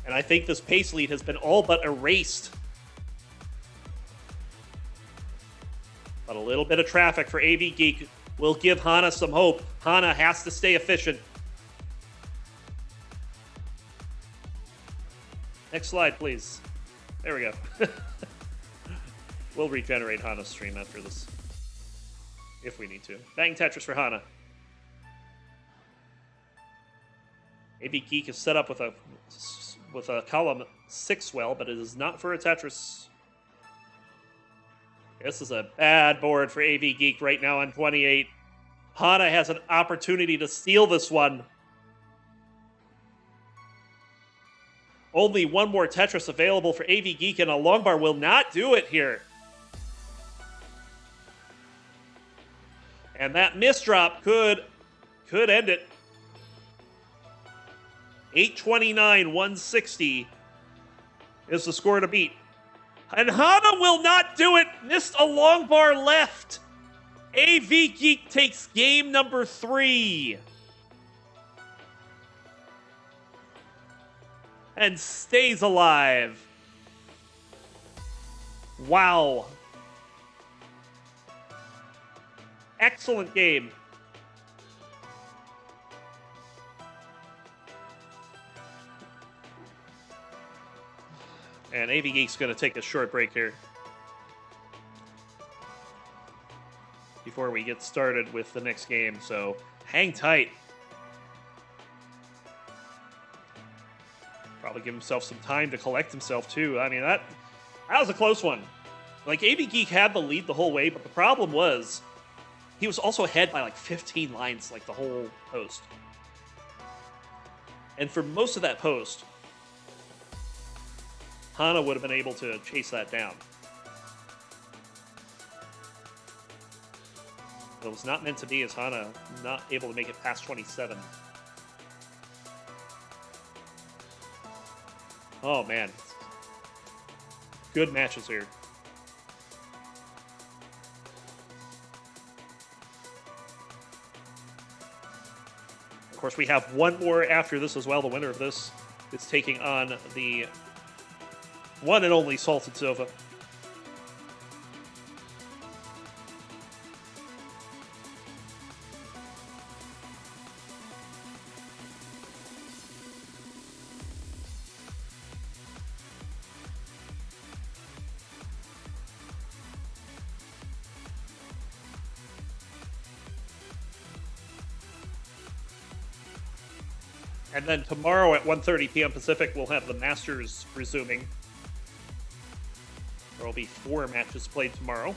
And I think this pace lead has been all but erased. But a little bit of traffic for AvGeek will give Hana some hope. Hana has to stay efficient. Next slide, please. There we go. We'll regenerate Hana's stream after this, if we need to. Bang Tetris for Hana. AvGeek is set up with a column 6 well, but it is not for a Tetris. This is a bad board for AvGeek right now on 28. Hana has an opportunity to steal this one. Only one more Tetris available for AvGeek, and a long bar will not do it here. And that misdrop could end it. 829, 160 is the score to beat. And Hana will not do it. Missed a long bar left. AvGeek takes game number 3. And stays alive. Wow. Excellent game. And AvGeek's going to take a short break here before we get started with the next game, so hang tight. Probably give himself some time to collect himself, too. I mean, that was a close one. Like, AvGeek had the lead the whole way, but the problem was he was also ahead by like 15 lines, like the whole post. And for most of that post, Hana would have been able to chase that down. It was not meant to be, as Hana not able to make it past 27. Oh, man. Good matches here. course, we have one more after this as well. The winner of this is taking on the one and only Salted Sofa. And then tomorrow at 1:30 p.m. Pacific, we'll have the Masters resuming. There will be 4 matches played tomorrow.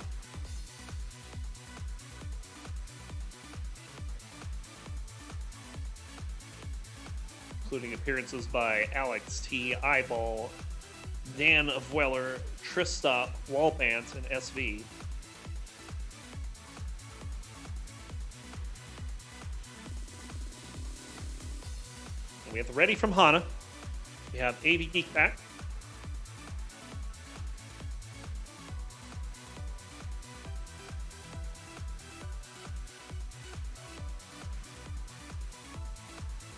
Including appearances by Alex T, Eyeball, Dan of Weller, Trista, Wallbant, and SV. We have the ready from Hana. We have AvGeek back.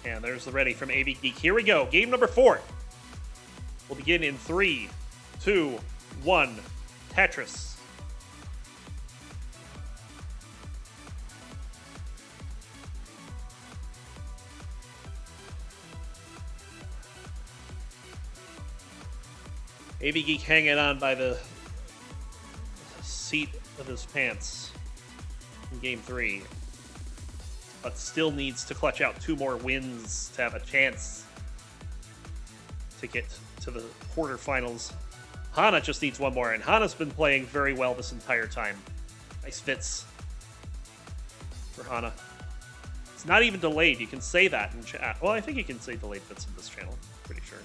And there's the ready from AvGeek. Here we go. Game number 4. We'll begin in 3, 2, 1. Tetris. AvGeek hanging on by the seat of his pants in Game 3, but still needs to clutch out 2 more wins to have a chance to get to the quarterfinals. Hana just needs 1 more, and Hana's been playing very well this entire time. Nice fits for Hana. It's not even delayed. You can say that in chat. Well, I think you can say delayed fits in this channel. Pretty sure.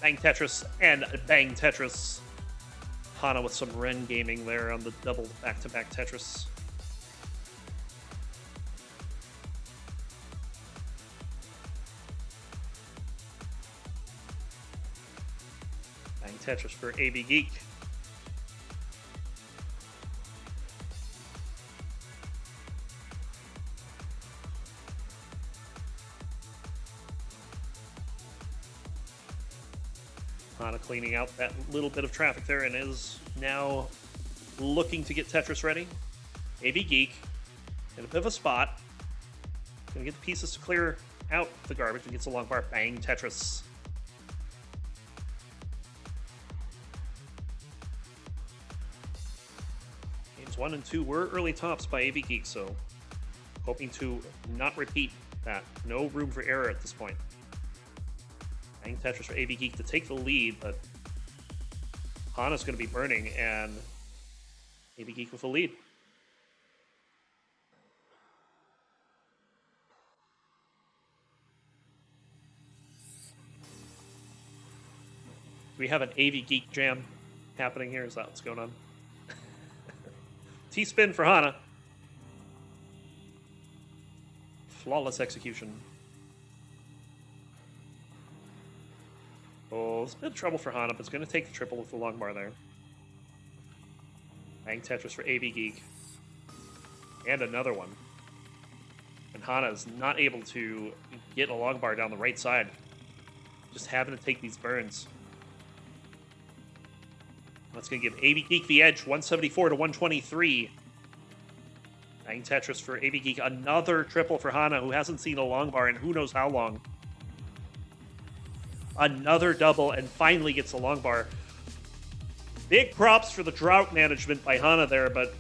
Bang Tetris and Bang Tetris. Hana with some Ren gaming there on the double back-to-back Tetris. Bang Tetris for AvGeek. Hana cleaning out that little bit of traffic there and is now looking to get Tetris ready. AvGeek in a bit of a spot. Gonna get the pieces to clear out the garbage and gets a long bar. Bang Tetris. Games 1 and 2 were early tops by AvGeek, so hoping to not repeat that. No room for error at this point. Bang Tetris for AvGeek to take the lead, but Hana's going to be burning, and AvGeek with the lead. Do we have an AvGeek jam happening here? Is that what's going on? T-spin for Hana. Flawless execution. Oh, it's a bit of trouble for Hana, but it's going to take the triple with the long bar there. Bang Tetris for AvGeek. And another one. And Hana is not able to get a long bar down the right side. Just having to take these burns. That's going to give AvGeek the edge, 174 to 123. Bang Tetris for AvGeek. Another triple for Hana, who hasn't seen a long bar in who knows how long. Another double, and finally gets a long bar. Big props for the drought management by Hana there, but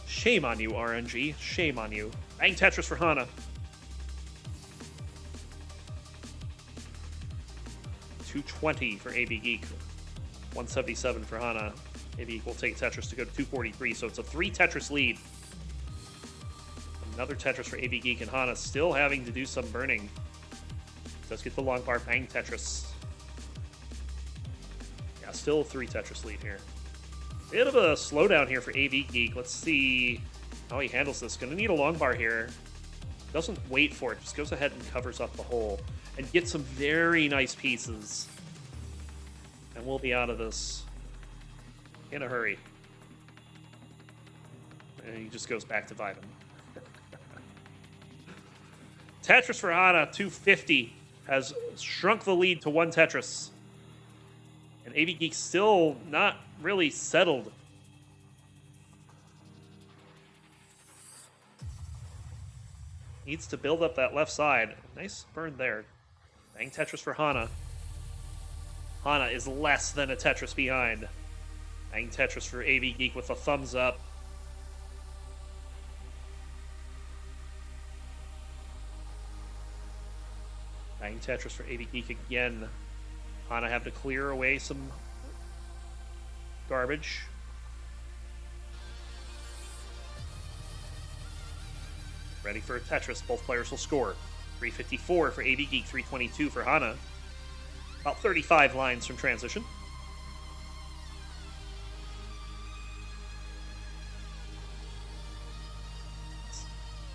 shame on you, RNG. Shame on you. Bang Tetris for Hana. $220 for AvGeek. 177 for Hana. AvGeek will take Tetris to go to 243, so it's a 3 Tetris lead. Another Tetris for AvGeek, and Hana still having to do some burning. Let's get the long bar. Bang Tetris. Yeah, still a 3 Tetris lead here. Bit of a slowdown here for AvGeek. Let's see how he handles this. Gonna need a long bar here. Doesn't wait for it. Just goes ahead and covers up the hole. And gets some very nice pieces. And we'll be out of this in a hurry. And he just goes back to vibing. Tetris for Hana, 250, has shrunk the lead to 1 Tetris. And AvGeek still not really settled. Needs to build up that left side. Nice burn there. Bang Tetris for Hana. Hana is less than a Tetris behind. Bang Tetris for AvGeek with a thumbs up. Bang Tetris for AvGeek again. Hana have to clear away some garbage. Ready for a Tetris. Both players will score. 354 for AvGeek, 322 for Hana. About 35 lines from transition.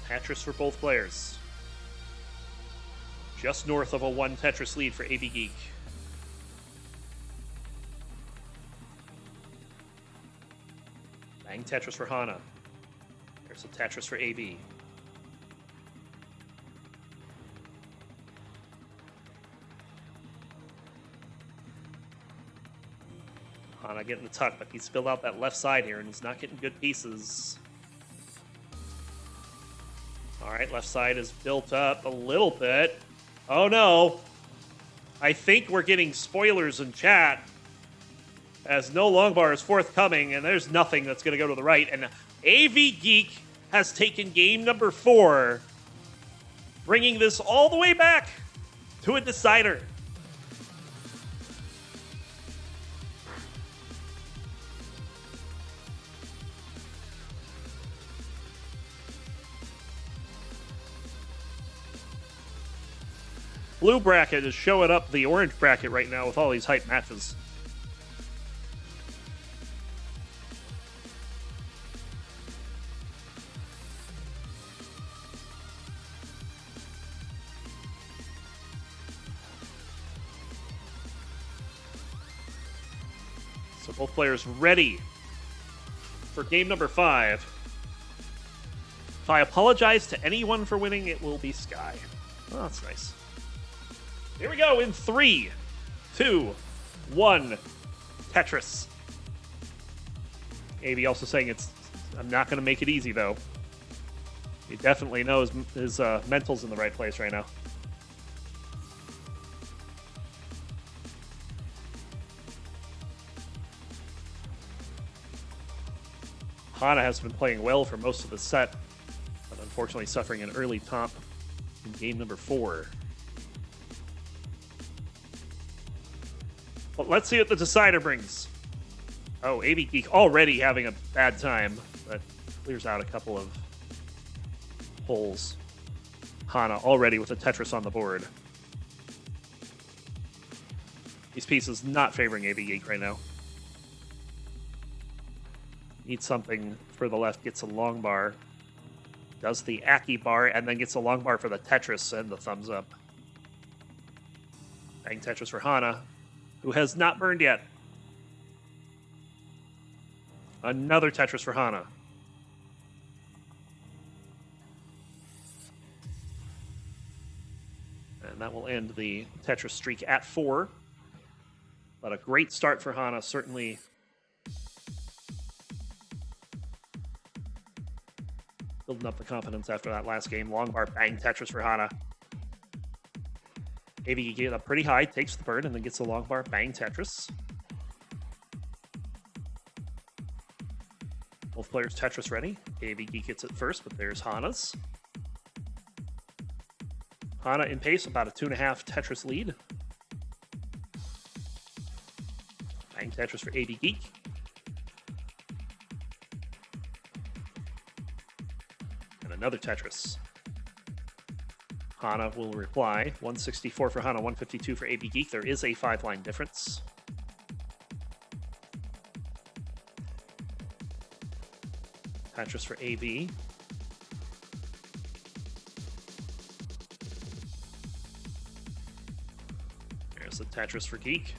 Tetris for both players. Just north of a 1 Tetris lead for AvGeek. Bang Tetris for Hana. There's a Tetris for AV. Hana getting the tuck, but he's filled out that left side here, and he's not getting good pieces. All right, left side is built up a little bit. Oh no. I think we're getting spoilers in chat, as no long bar is forthcoming, and there's nothing that's going to go to the right. And AvGeek has taken game number 4, bringing this all the way back to a decider. Blue bracket is showing up the orange bracket right now with all these hype matches. So both players ready for game number 5. If I apologize to anyone for winning, it will be Sky. Oh, that's nice. Here we go in 3, 2, 1. Tetris. AV also saying I'm not going to make it easy, though. He definitely knows his mental's in the right place right now. Hana has been playing well for most of the set, but unfortunately suffering an early top in game number 4. But let's see what the decider brings. Oh, AvGeek already having a bad time, but clears out a couple of holes. Hana already with a Tetris on the board. These pieces not favoring AvGeek right now. Needs something for the left, gets a long bar. Does the Aki bar, and then gets a long bar for the Tetris and the thumbs up. Bang Tetris for Hana, who has not burned yet. Another Tetris for Hana. And that will end the Tetris streak at 4. But a great start for Hana, certainly. Building up the confidence after that last game. Long bar, bang Tetris for Hana. AvGeek gets up pretty high, takes the burn, and then gets a long bar, bang Tetris. Both players Tetris ready. AvGeek gets it first, but there's Hana's. Hana in pace, about a 2.5 Tetris lead. Bang Tetris for AvGeek. And another Tetris. Hana will reply. 164 for Hana, 152 for AvGeek. There is a 5-line difference. Tetris for AV. There's the Tetris for Geek.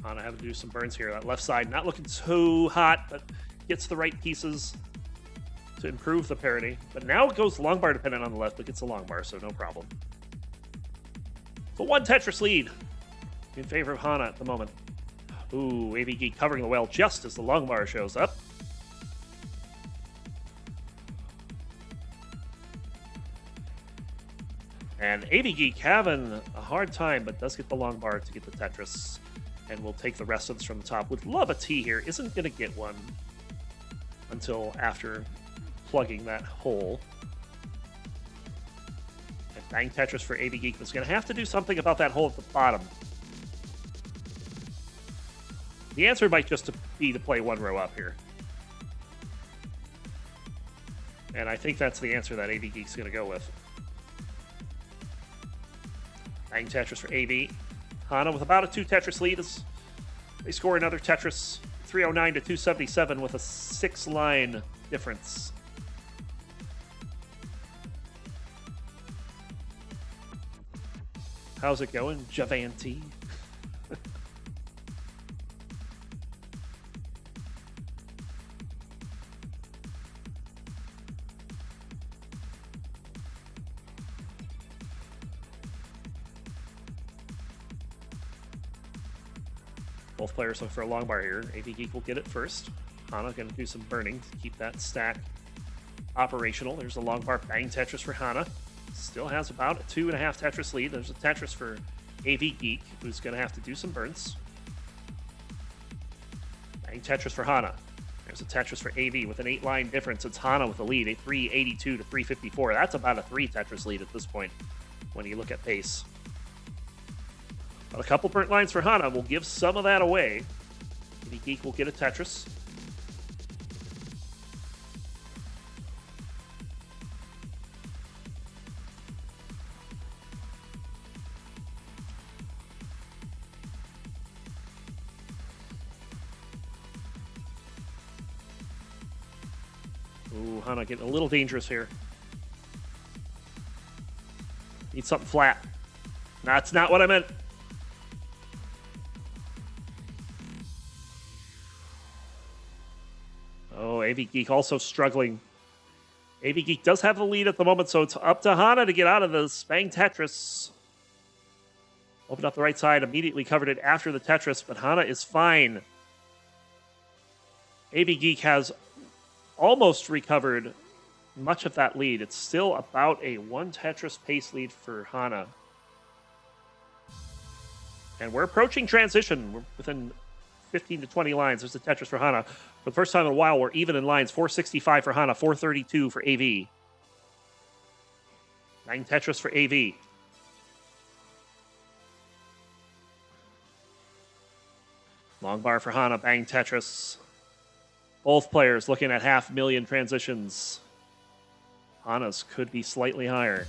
Hana having to do some burns here. That left side not looking so hot, but gets the right pieces. to improve the parity. But now it goes long bar dependent on the left, but gets a long bar, so no problem. So 1 Tetris lead in favor of Hana at the moment. Ooh, AvGeek covering the well just as the long bar shows up. And AvGeek having a hard time, but does get the long bar to get the Tetris. And will take the rest of this from the top. Would love a T here. Isn't going to get one until after plugging that hole. And bang Tetris for AvGeek was going to have to do something about that hole at the bottom. The answer might just be to play 1 row up here. And I think that's the answer that AvGeek's going to go with. Bang Tetris for AV. Hana with about a 2 Tetris lead as they score another Tetris. 309 to 277 with a 6-line difference. How's it going, Javanti? Both players look for a long bar here. AvGeek will get it first. Hana going to do some burning to keep that stack operational. There's a long bar bang Tetris for Hana. Still has about a 2.5 Tetris lead. There's a Tetris for AvGeek, who's going to have to do some burns. Bang Tetris for Hana. There's a Tetris for AV with an 8-line difference. It's Hana with the lead, a 382 to 354. That's about a 3 Tetris lead at this point when you look at pace. But a couple burnt lines for Hana will give some of that away. AvGeek will get a Tetris. Ooh, Hana getting a little dangerous here. Need something flat. That's not what I meant. Oh, AvGeek also struggling. AvGeek does have the lead at the moment, so it's up to Hana to get out of this. Bang Tetris. Opened up the right side, immediately covered it after the Tetris, but Hana is fine. AvGeek has almost recovered much of that lead. It's still about a 1 Tetris pace lead for Hana. And we're approaching transition. We're within 15 to 20 lines. There's a Tetris for Hana. For the first time in a while, we're even in lines. 465 for Hana, 432 for AV. Bang Tetris for AV. Long bar for Hana, bang Tetris. Both players looking at 500,000 transitions. Hana's could be slightly higher.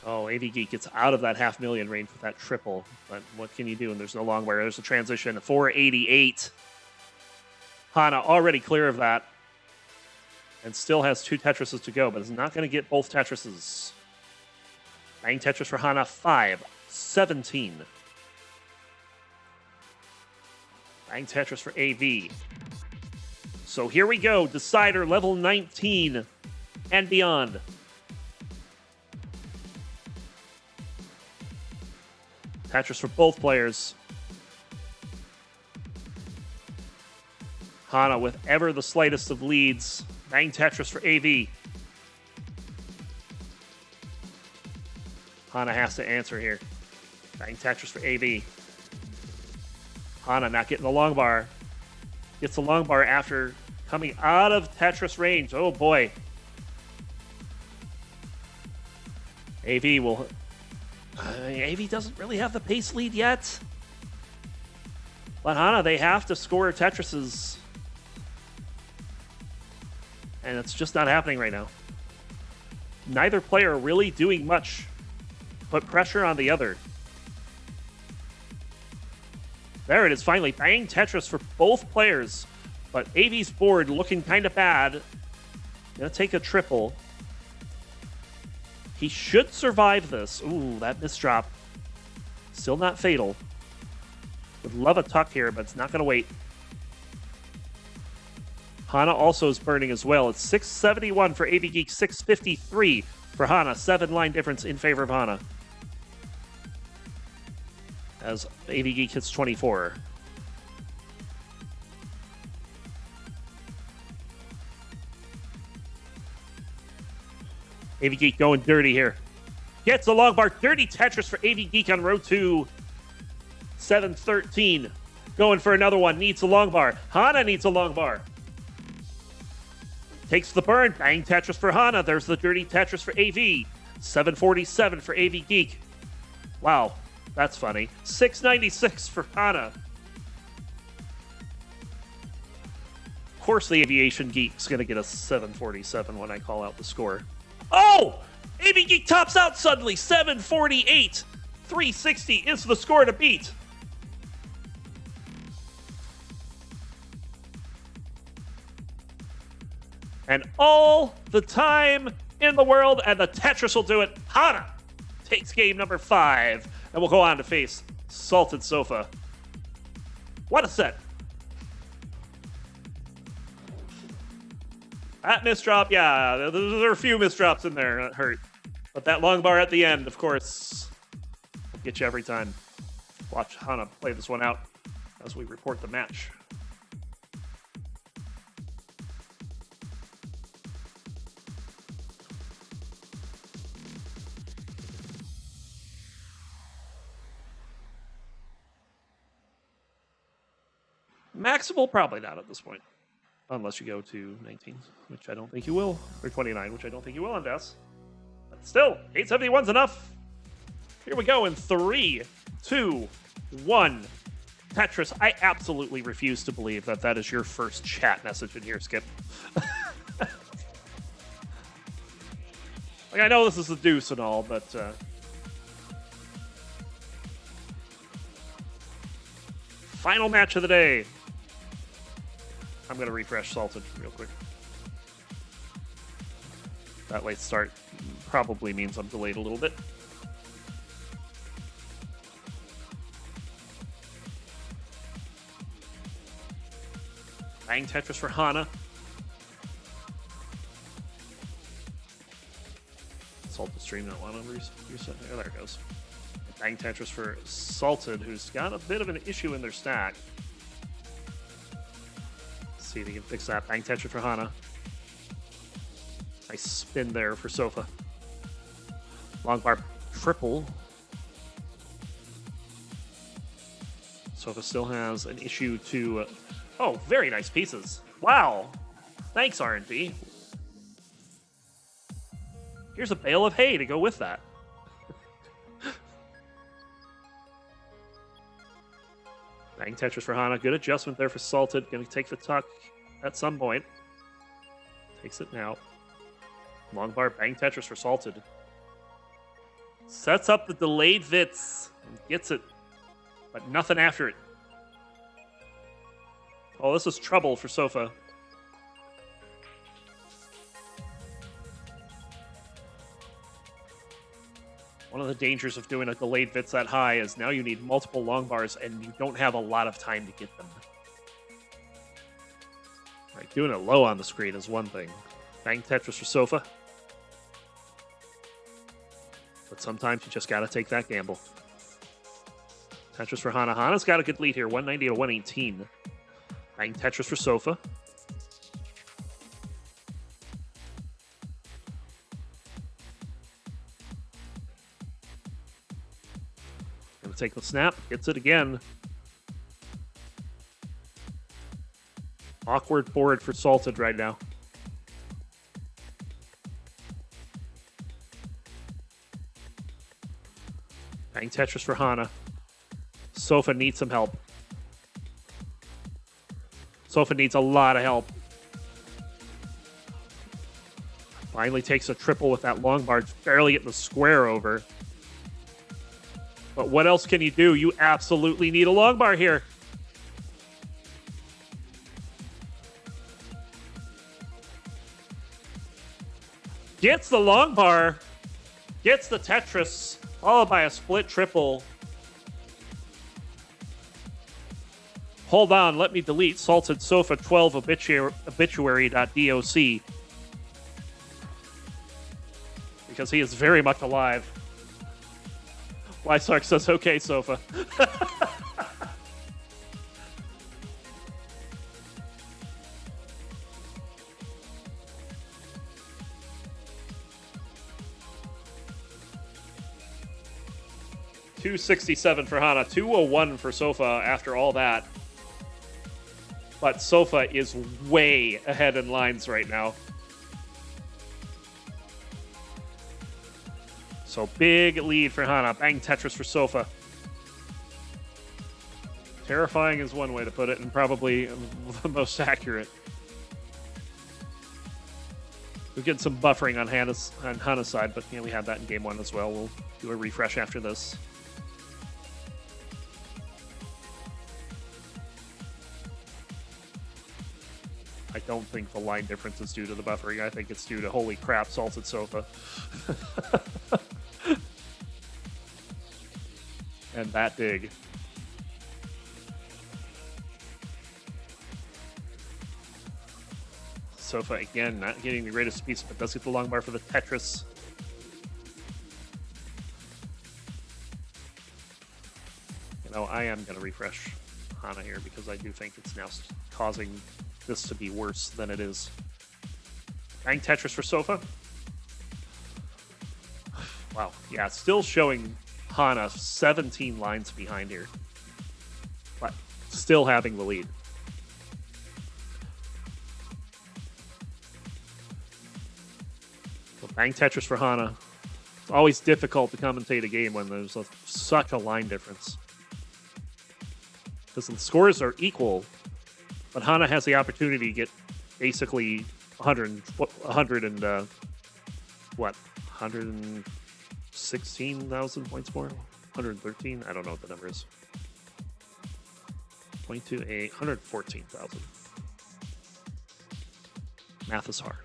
Oh, AvGeek gets out of that 500,000 range with that triple. But what can you do? And there's no long bar. There's a transition. 488. Hana already clear of that. And still has 2 Tetrises to go, but is not going to get both Tetrises. Bang Tetris for Hana, 517. Bang Tetris for AV. So here we go. Decider level 19 and beyond. Tetris for both players. Hana with ever the slightest of leads. Bang Tetris for AV. Hana has to answer here. Bang Tetris for AV. Hana not getting the long bar. Gets the long bar after coming out of Tetris range. Oh boy. AV will... AV doesn't really have the pace lead yet. But Hana, they have to score Tetrises. And it's just not happening right now. Neither player really doing much. Put pressure on the other. There it is, finally. Bang Tetris for both players. But AV's board looking kind of bad. Gonna take a triple. He should survive this. Ooh, that misdrop. Still not fatal. Would love a tuck here, but it's not going to wait. Hana also is burning as well. It's 671 for AvGeek, 653 for Hana. 7-line difference in favor of Hana. As AvGeek hits 24. AvGeek going dirty here. Gets the long bar. Dirty Tetris for AvGeek on row 2. 713. Going for another one. Needs a long bar. Hana needs a long bar. Takes the burn. Bang Tetris for Hana. There's the dirty Tetris for AV. 747 for AvGeek. Wow, that's funny. 696 for Hana. Of course, the Aviation Geek's going to get a 747 when I call out the score. Oh! AvGeek tops out suddenly. 748. 360 is the score to beat. And all the time in the world, and the Tetris will do it. Hana takes game number 5, and we'll go on to face Salted Sofa. What a set. That misdrop, yeah, there are a few misdrops in there that hurt. But that long bar at the end, of course, will get you every time. Watch Hana play this one out as we report the match. Maximal, probably not at this point. Unless you go to 19, which I don't think you will. Or 29, which I don't think you will on DES. But still, 871's enough. Here we go in 3, 2, 1. Tetris, I absolutely refuse to believe that that is your first chat message in here, Skip. Like, I know this is the deuce and all, but... Final match of the day. I'm going to refresh Salted real quick. That late start probably means I'm delayed a little bit. Bang Tetris for Hana. Salted stream not want to reset. Oh, there it goes. Bang Tetris for Salted, who's got a bit of an issue in their stack. See if he can fix that. Bang Tetris for Hana. Nice spin there for Sofa. Long bar triple. Sofa still has an issue to... oh, very nice pieces. Wow. Thanks, R&D. Here's a bale of hay to go with that. Bang Tetris for Hana. Good adjustment there for Salted. Going to take the tuck at some point. Takes it now. Long bar. Bang Tetris for Salted. Sets up the delayed Vits. And gets it. But nothing after it. Oh, this is trouble for Sofa. One of the dangers of doing a delayed Vits that high is now you need multiple long bars and you don't have a lot of time to get them. Right, doing it low on the screen is one thing. Bang Tetris for Sofa. But sometimes you just got to take that gamble. Tetris for Hana. Hana's got a good lead here, 190 to 118. Bang Tetris for Sofa. Gonna take the snap, gets it again. Awkward board for Salted right now. Bang Tetris for Hana. Sofa needs some help. Sofa needs a lot of help. Finally takes a triple with that long bar, barely getting the square over. But what else can you do? You absolutely need a long bar here. Gets the long bar. Gets the Tetris, followed by a split triple. Hold on, let me delete Salted Sofa 12 obituary.doc. Because he is very much alive. Lysark says, okay, Sofa. $267 for Hana, $201 for Sofa after all that. But Sofa is way ahead in lines right now. So big lead for Hana. Bang Tetris for Sofa. Terrifying is one way to put it, and probably the most accurate. We're getting some buffering on Hana's side, but we had that in game 1 as well. We'll do a refresh after this. I don't think the line difference is due to the buffering. I think it's due to, holy crap, Salted Sofa. And that dig. Sofa, again, not getting the greatest piece, but does get the long bar for the Tetris. I am going to refresh Hana here because I do think it's now causing this to be worse than it is. Bang Tetris for Sofa. Wow. Yeah, still showing Hana 17 lines behind here. But still having the lead. So Bang Tetris for Hana. It's always difficult to commentate a game when there's such a line difference. Because the scores are equal, but Hana has the opportunity to get basically 116,000 points more? 113? I don't know what the number is. 114,000. Math is hard.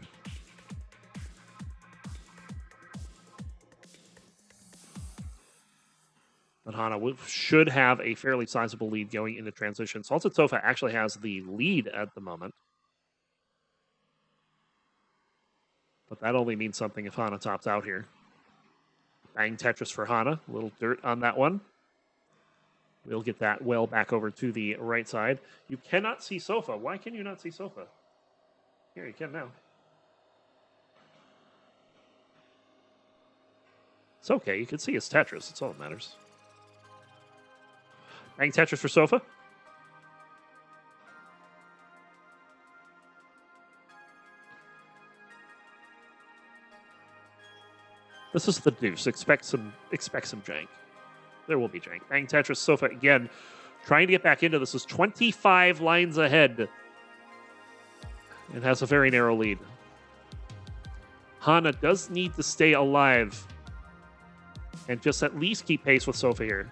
But Hana should have a fairly sizable lead going into transition. Salted Sofa actually has the lead at the moment. But that only means something if Hana tops out here. Bang Tetris for Hana. A little dirt on that one. We'll get that well back over to the right side. You cannot see Sofa. Why can you not see Sofa? Here, you can now. It's okay. You can see his Tetris. That's all that matters. Bang Tetris for Sofa. This is the deuce. Expect some jank. There will be jank. Bang Tetris Sofa again. Trying to get back into this is 25 lines ahead. And has a very narrow lead. Hana does need to stay alive. And just at least keep pace with Sofa here.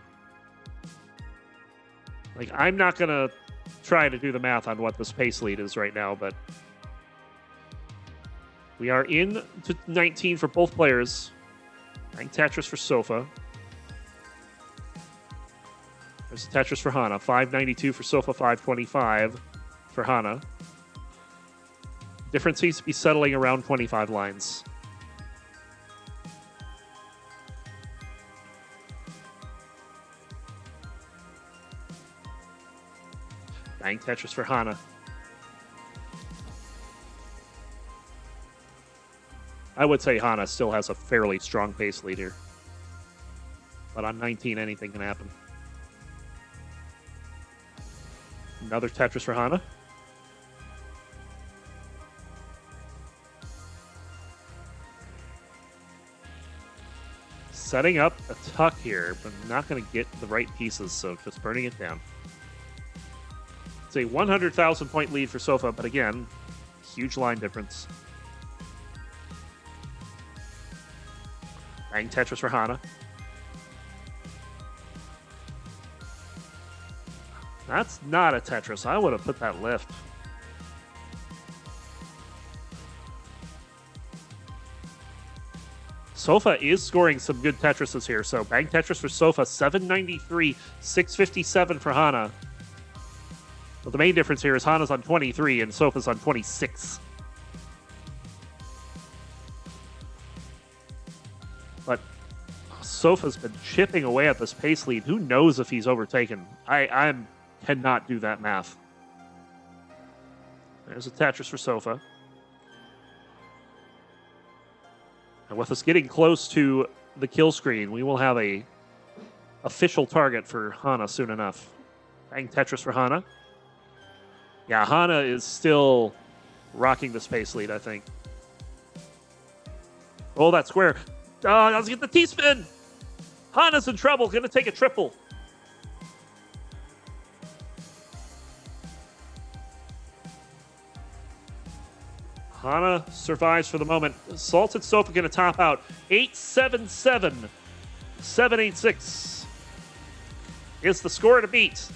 I'm not going to try to do the math on what this pace lead is right now, but we are in to 19 for both players. Bang Tetris for Sofa. There's a Tetris for Hana. 592 for Sofa, 525 for Hana. Difference seems to be settling around 25 lines. Bang Tetris for Hana. I would say Hana still has a fairly strong pace lead here. But on 19, anything can happen. Another Tetris for Hana. Setting up a tuck here, but not going to get the right pieces, so just burning it down. It's a 100,000 point lead for Sofa, but again, huge line difference. Bang Tetris for Hana. That's not a Tetris. I would have put that lift. Sofa is scoring some good Tetrises here, so Bang Tetris for Sofa, 793, 657 for Hana. But the main difference here is Hana's on 23 and Sofa's on 26. But Sofa's been chipping away at this pace lead. Who knows if he's overtaken? I cannot do that math. There's a Tetris for Sofa. And with us getting close to the kill screen, we will have a official target for Hana soon enough. Bang Tetris for Hana. Yeah, Hana is still rocking the space lead, I think. Oh, that square. Oh, let's get the T-spin. Hana's in trouble. Going to take a triple. Hana survives for the moment. Salted Sofa going to top out. 877. 786 is the score to beat.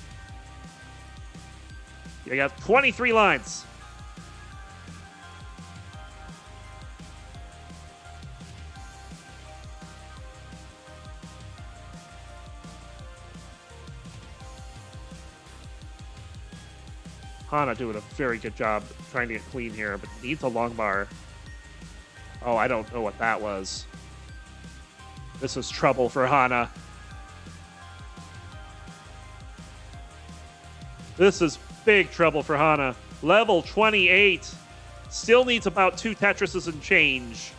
You got 23 lines. Hana doing a very good job trying to get clean here, but needs a long bar. Oh, I don't know what that was. This is trouble for Hana. This is big trouble for Hana. Level 28. Still needs about 2 Tetrises and change.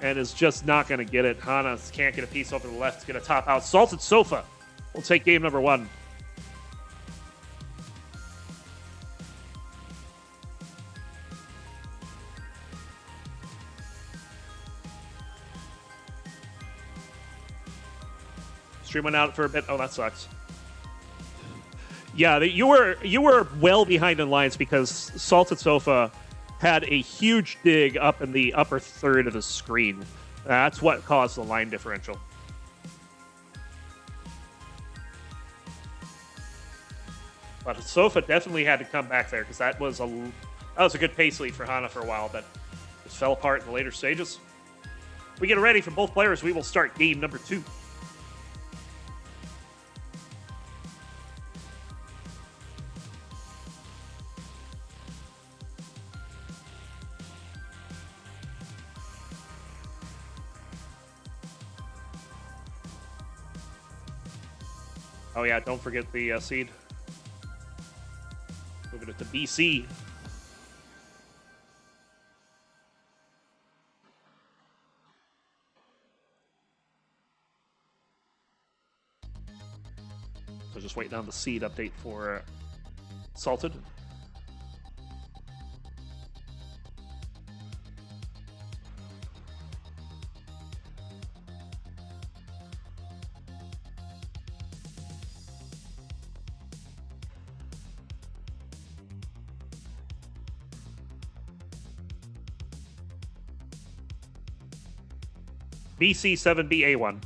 And is just not going to get it. Hana can't get a piece over the left. It's going to top out. Salted Sofa will take game number 1. Stream went out for a bit. Oh, that sucks. Yeah, you were well behind in lines because Salted Sofa had a huge dig up in the upper third of the screen. That's what caused the line differential. But Sofa definitely had to come back there because that was a good pace lead for Hana for a while, but just fell apart in the later stages. We get ready for both players. We will start game number 2. Oh yeah, don't forget the seed. Moving it to BC. So just waiting on the seed update for Salted. BC7BA1.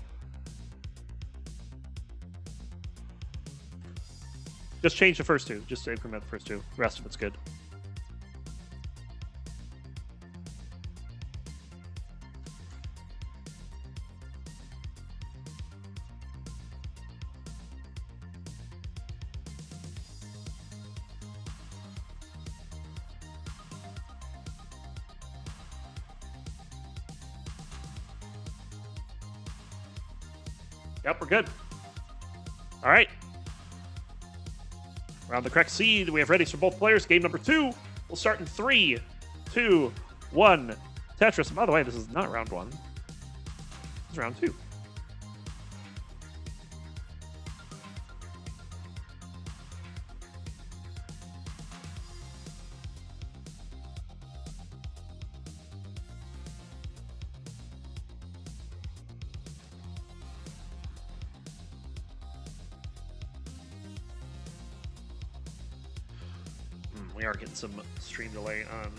Just change the first 2. Just increment the first 2. The rest of it's good. Yep, we're good. All right. We're on the correct seed. We have ready for both players. Game number 2. We'll start in 3, 2, 1. Tetris. And by the way, this is not round 1. This is round 2. We are getting some stream delay on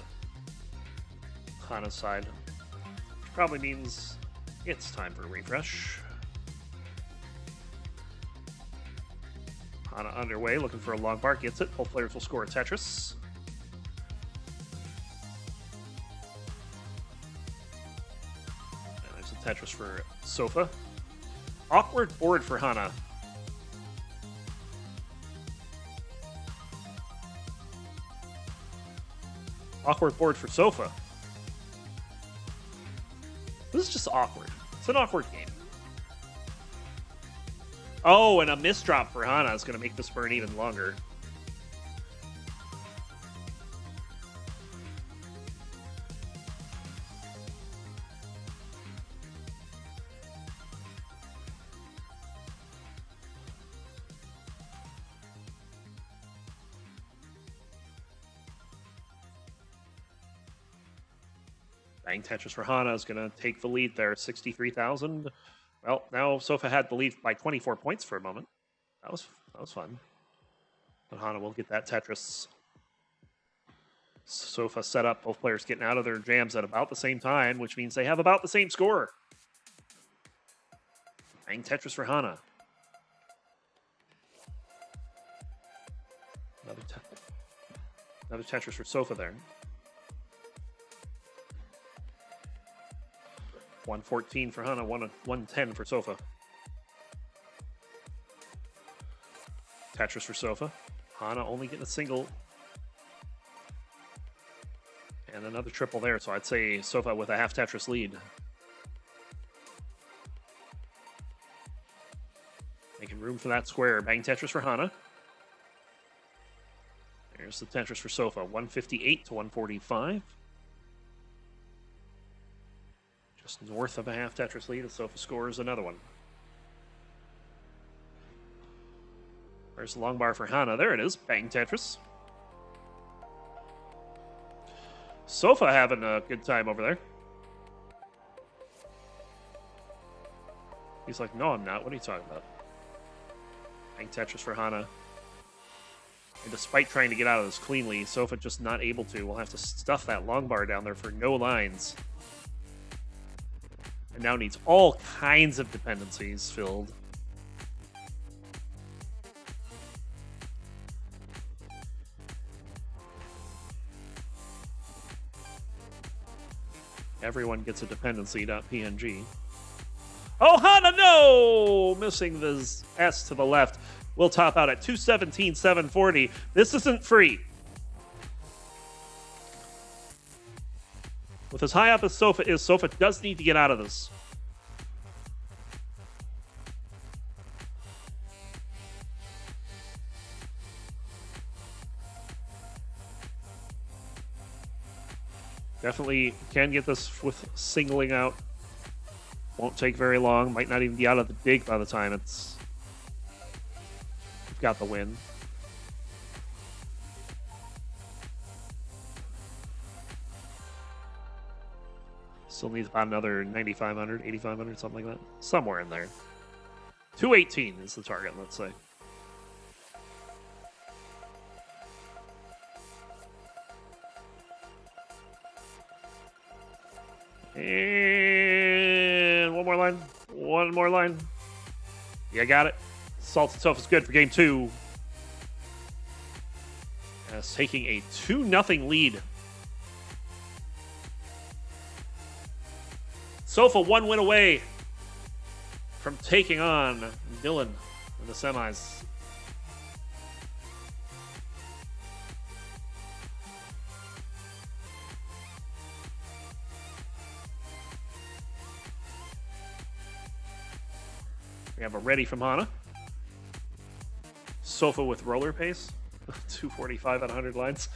Hana's side, which probably means it's time for a refresh. Hana underway, looking for a long bar, gets it. Both players will score a Tetris. And there's a Tetris for Sofa. Awkward board for Hana. Awkward board for Sofa. This is just awkward. It's an awkward game. Oh, and a misdrop for Hana is going to make this burn even longer. Bang Tetris for Hana is going to take the lead there, 63,000. Well, now Sofa had the lead by 24 points for a moment. That was fun. But Hana will get that Tetris. Sofa set up, both players getting out of their jams at about the same time, which means they have about the same score. Bang Tetris for Hana. Another Tetris for Sofa there. 114 for Hana, 110 for Sofa. Tetris for Sofa. Hana only getting a single. And another triple there, so I'd say Sofa with a half Tetris lead. Making room for that square. Bang Tetris for Hana. There's the Tetris for Sofa, 158 to 145. Just north of a half Tetris lead, and Sofa scores another one. Where's the long bar for Hana? There it is. Bang Tetris. Sofa having a good time over there. He's like, no, I'm not. What are you talking about? Bang Tetris for Hana. And despite trying to get out of this cleanly, Sofa just not able to. We'll have to stuff that long bar down there for no lines. And now needs all kinds of dependencies filled. Everyone gets a dependency.png. Oh, Hana, no! Missing the S to the left. We'll top out at 217,740. This isn't free. With as high up as Sofa is, Sofa does need to get out of this. Definitely can get this with singling out. Won't take very long. Might not even be out of the dig by the time it's got the win. Still needs about another 9,500, 8,500, something like that. Somewhere in there. 218 is the target, let's say. And one more line. One more line. Yeah, got it. Salted Sofa is good for game 2. As taking a 2-0 lead. Sofa 1 win away from taking on Dylan in the semis. We have a ready from Hana. Sofa with roller pace. 245 at 100 lines.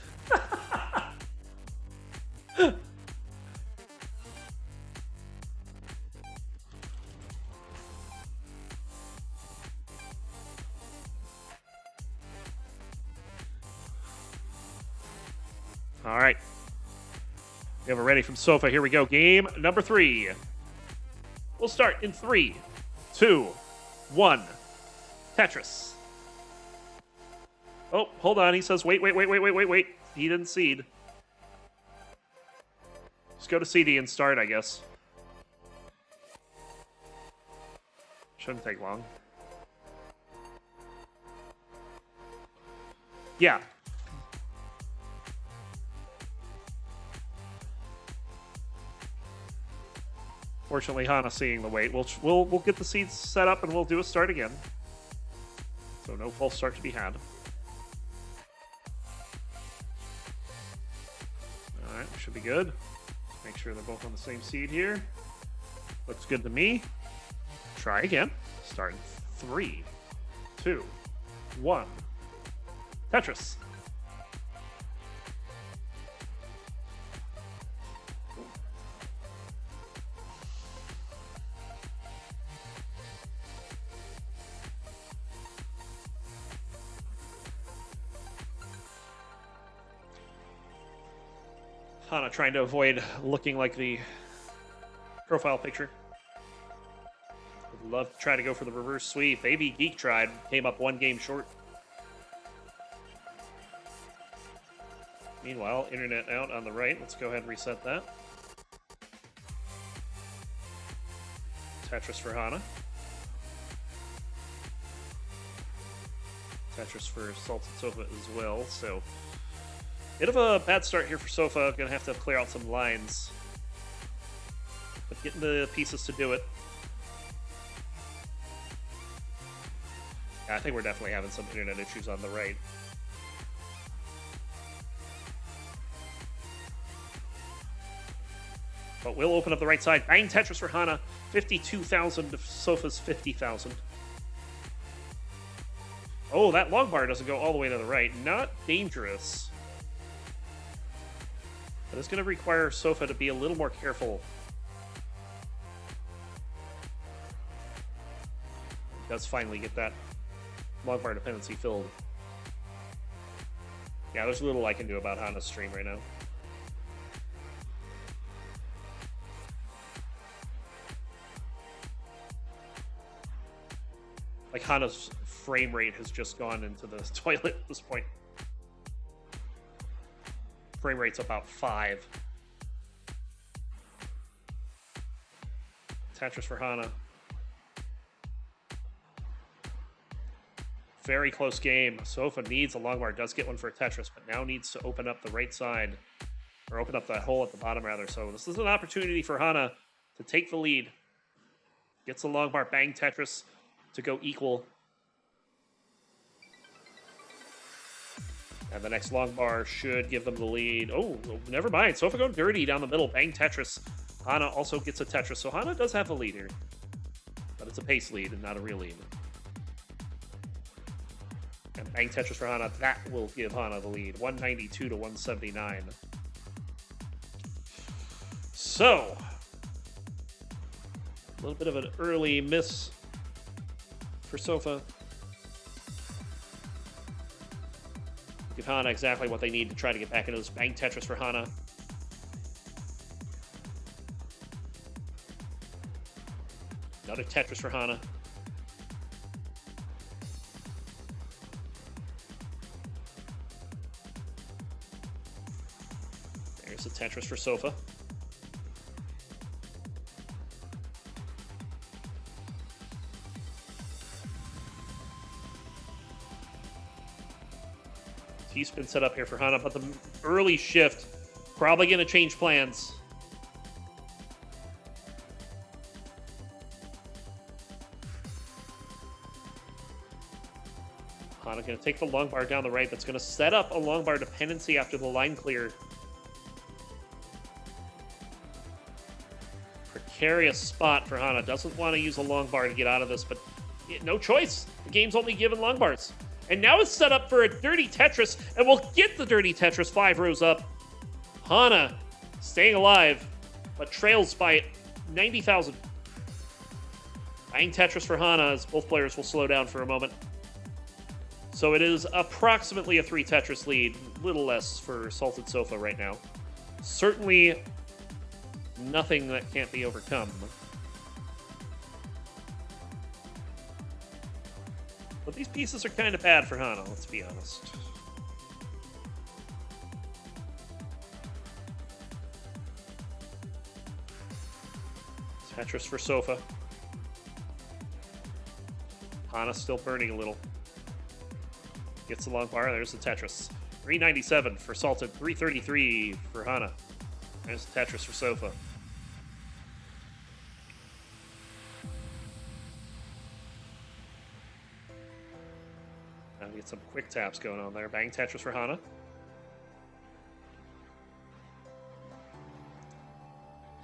All right. We have a ready from Sofa. Here we go. Game number 3. We'll start in 3, 2, 1. Tetris. Oh, hold on. He says, wait. He didn't seed. Just go to CD and start, I guess. Shouldn't take long. Yeah. Fortunately, Hana seeing the wait. We'll get the seeds set up and we'll do a start again. So no false start to be had. Alright, should be good. Make sure they're both on the same seed here. Looks good to me. Try again. Start in 3, 2, 1. Tetris. Hana trying to avoid looking like the profile picture. Would love to try to go for the reverse sweep. AvGeek tried, came up 1 game short. Meanwhile, internet out on the right. Let's go ahead and reset that. Tetris for Hana. Tetris for Salted Sofa as well, so bit of a bad start here for Sofa. Gonna have to clear out some lines. But getting the pieces to do it. Yeah, I think we're definitely having some internet issues on the right. But we'll open up the right side. Bang Tetris for Hana. 52,000 to Sofa's 50,000. Oh, that long bar doesn't go all the way to the right. Not dangerous. But it's going to require Sofa to be a little more careful. He does finally get that long bar dependency filled. Yeah, there's little I can do about Hana's stream right now. Like, Hana's frame rate has just gone into the toilet at this point. Frame rate's about 5. Tetris for Hana. Very close game. Sofa needs a long bar. Does get one for a Tetris, but now needs to open up the right side. Or open up that hole at the bottom, rather. So this is an opportunity for Hana to take the lead. Gets a long bar. Bang Tetris to go equal. And the next long bar should give them the lead. Oh, never mind. Sofa going dirty down the middle. Bang Tetris. Hana also gets a Tetris. So Hana does have a lead here. But it's a pace lead and not a real lead. And bang Tetris for Hana. That will give Hana the lead. 192 to 179. So, a little bit of an early miss for Sofa. Give Hana exactly what they need to try to get back into this. Bang Tetris for Hana. Another Tetris for Hana. There's a Tetris for Sofa. T-spin set up here for Hana, but the early shift probably going to change plans. Hana going to take the long bar down the right. That's going to set up a long bar dependency after the line clear. Precarious spot for Hana. Doesn't want to use a long bar to get out of this, but no choice. The game's only given long bars. And now it's set up for a dirty Tetris, and we'll get the dirty Tetris 5 rows up. Hana staying alive, but trails by 90,000. Bang Tetris for Hana, as both players will slow down for a moment. So it is approximately a 3 Tetris lead, a little less for Salted Sofa right now. Certainly nothing that can't be overcome. But these pieces are kind of bad for Hana, let's be honest. Tetris for Sofa. Hana still burning a little. Gets a long bar. There's the Tetris. 397 for Salted. 333 for Hana. There's the Tetris for Sofa. Now we get some quick taps going on there. Bang Tetris for Hana.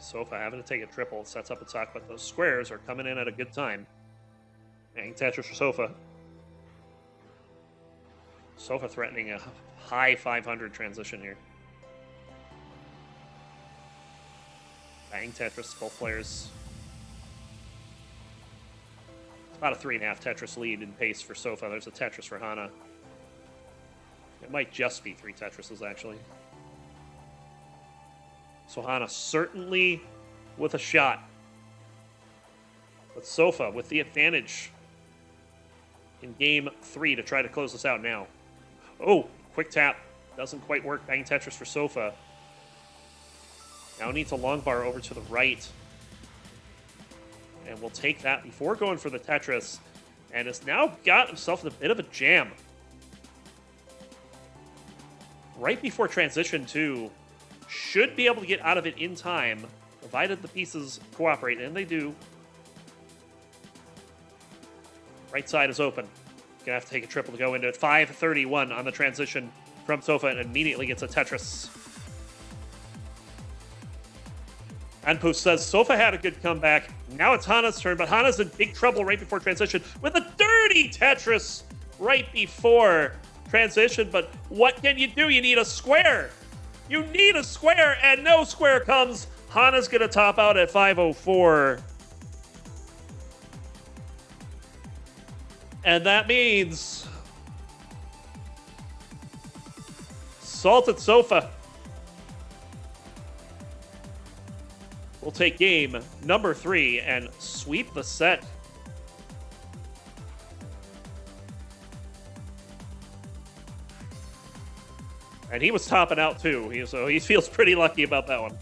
Sofa having to take a triple, sets up a sock, but those squares are coming in at a good time. Bang Tetris for Sofa. Sofa threatening a high 500 transition here. Bang Tetris, both players. It's about a 3.5 Tetris lead in pace for Sofa. There's a Tetris for Hana. It might just be 3 Tetrises, actually. So Hana certainly with a shot. But Sofa with the advantage in game 3 to try to close this out now. Oh, quick tap. Doesn't quite work. Bang Tetris for Sofa. Now needs a long bar over to the right. And we'll take that before going for the Tetris. And has now got himself in a bit of a jam. Right before transition 2. Should be able to get out of it in time, provided the pieces cooperate, and they do. Right side is open. Gonna have to take a triple to go into it. 5:31 on the transition from Sofa, and immediately gets a Tetris. Anpu says Sofa had a good comeback. Now it's Hana's turn, but Hana's in big trouble right before transition with a dirty Tetris right before transition. But what can you do? You need a square. You need a square, and no square comes. Hana's going to top out at 5:04. And that means Salted Sofa will take game number 3 and sweep the set. And he was topping out too, so he feels pretty lucky about that one.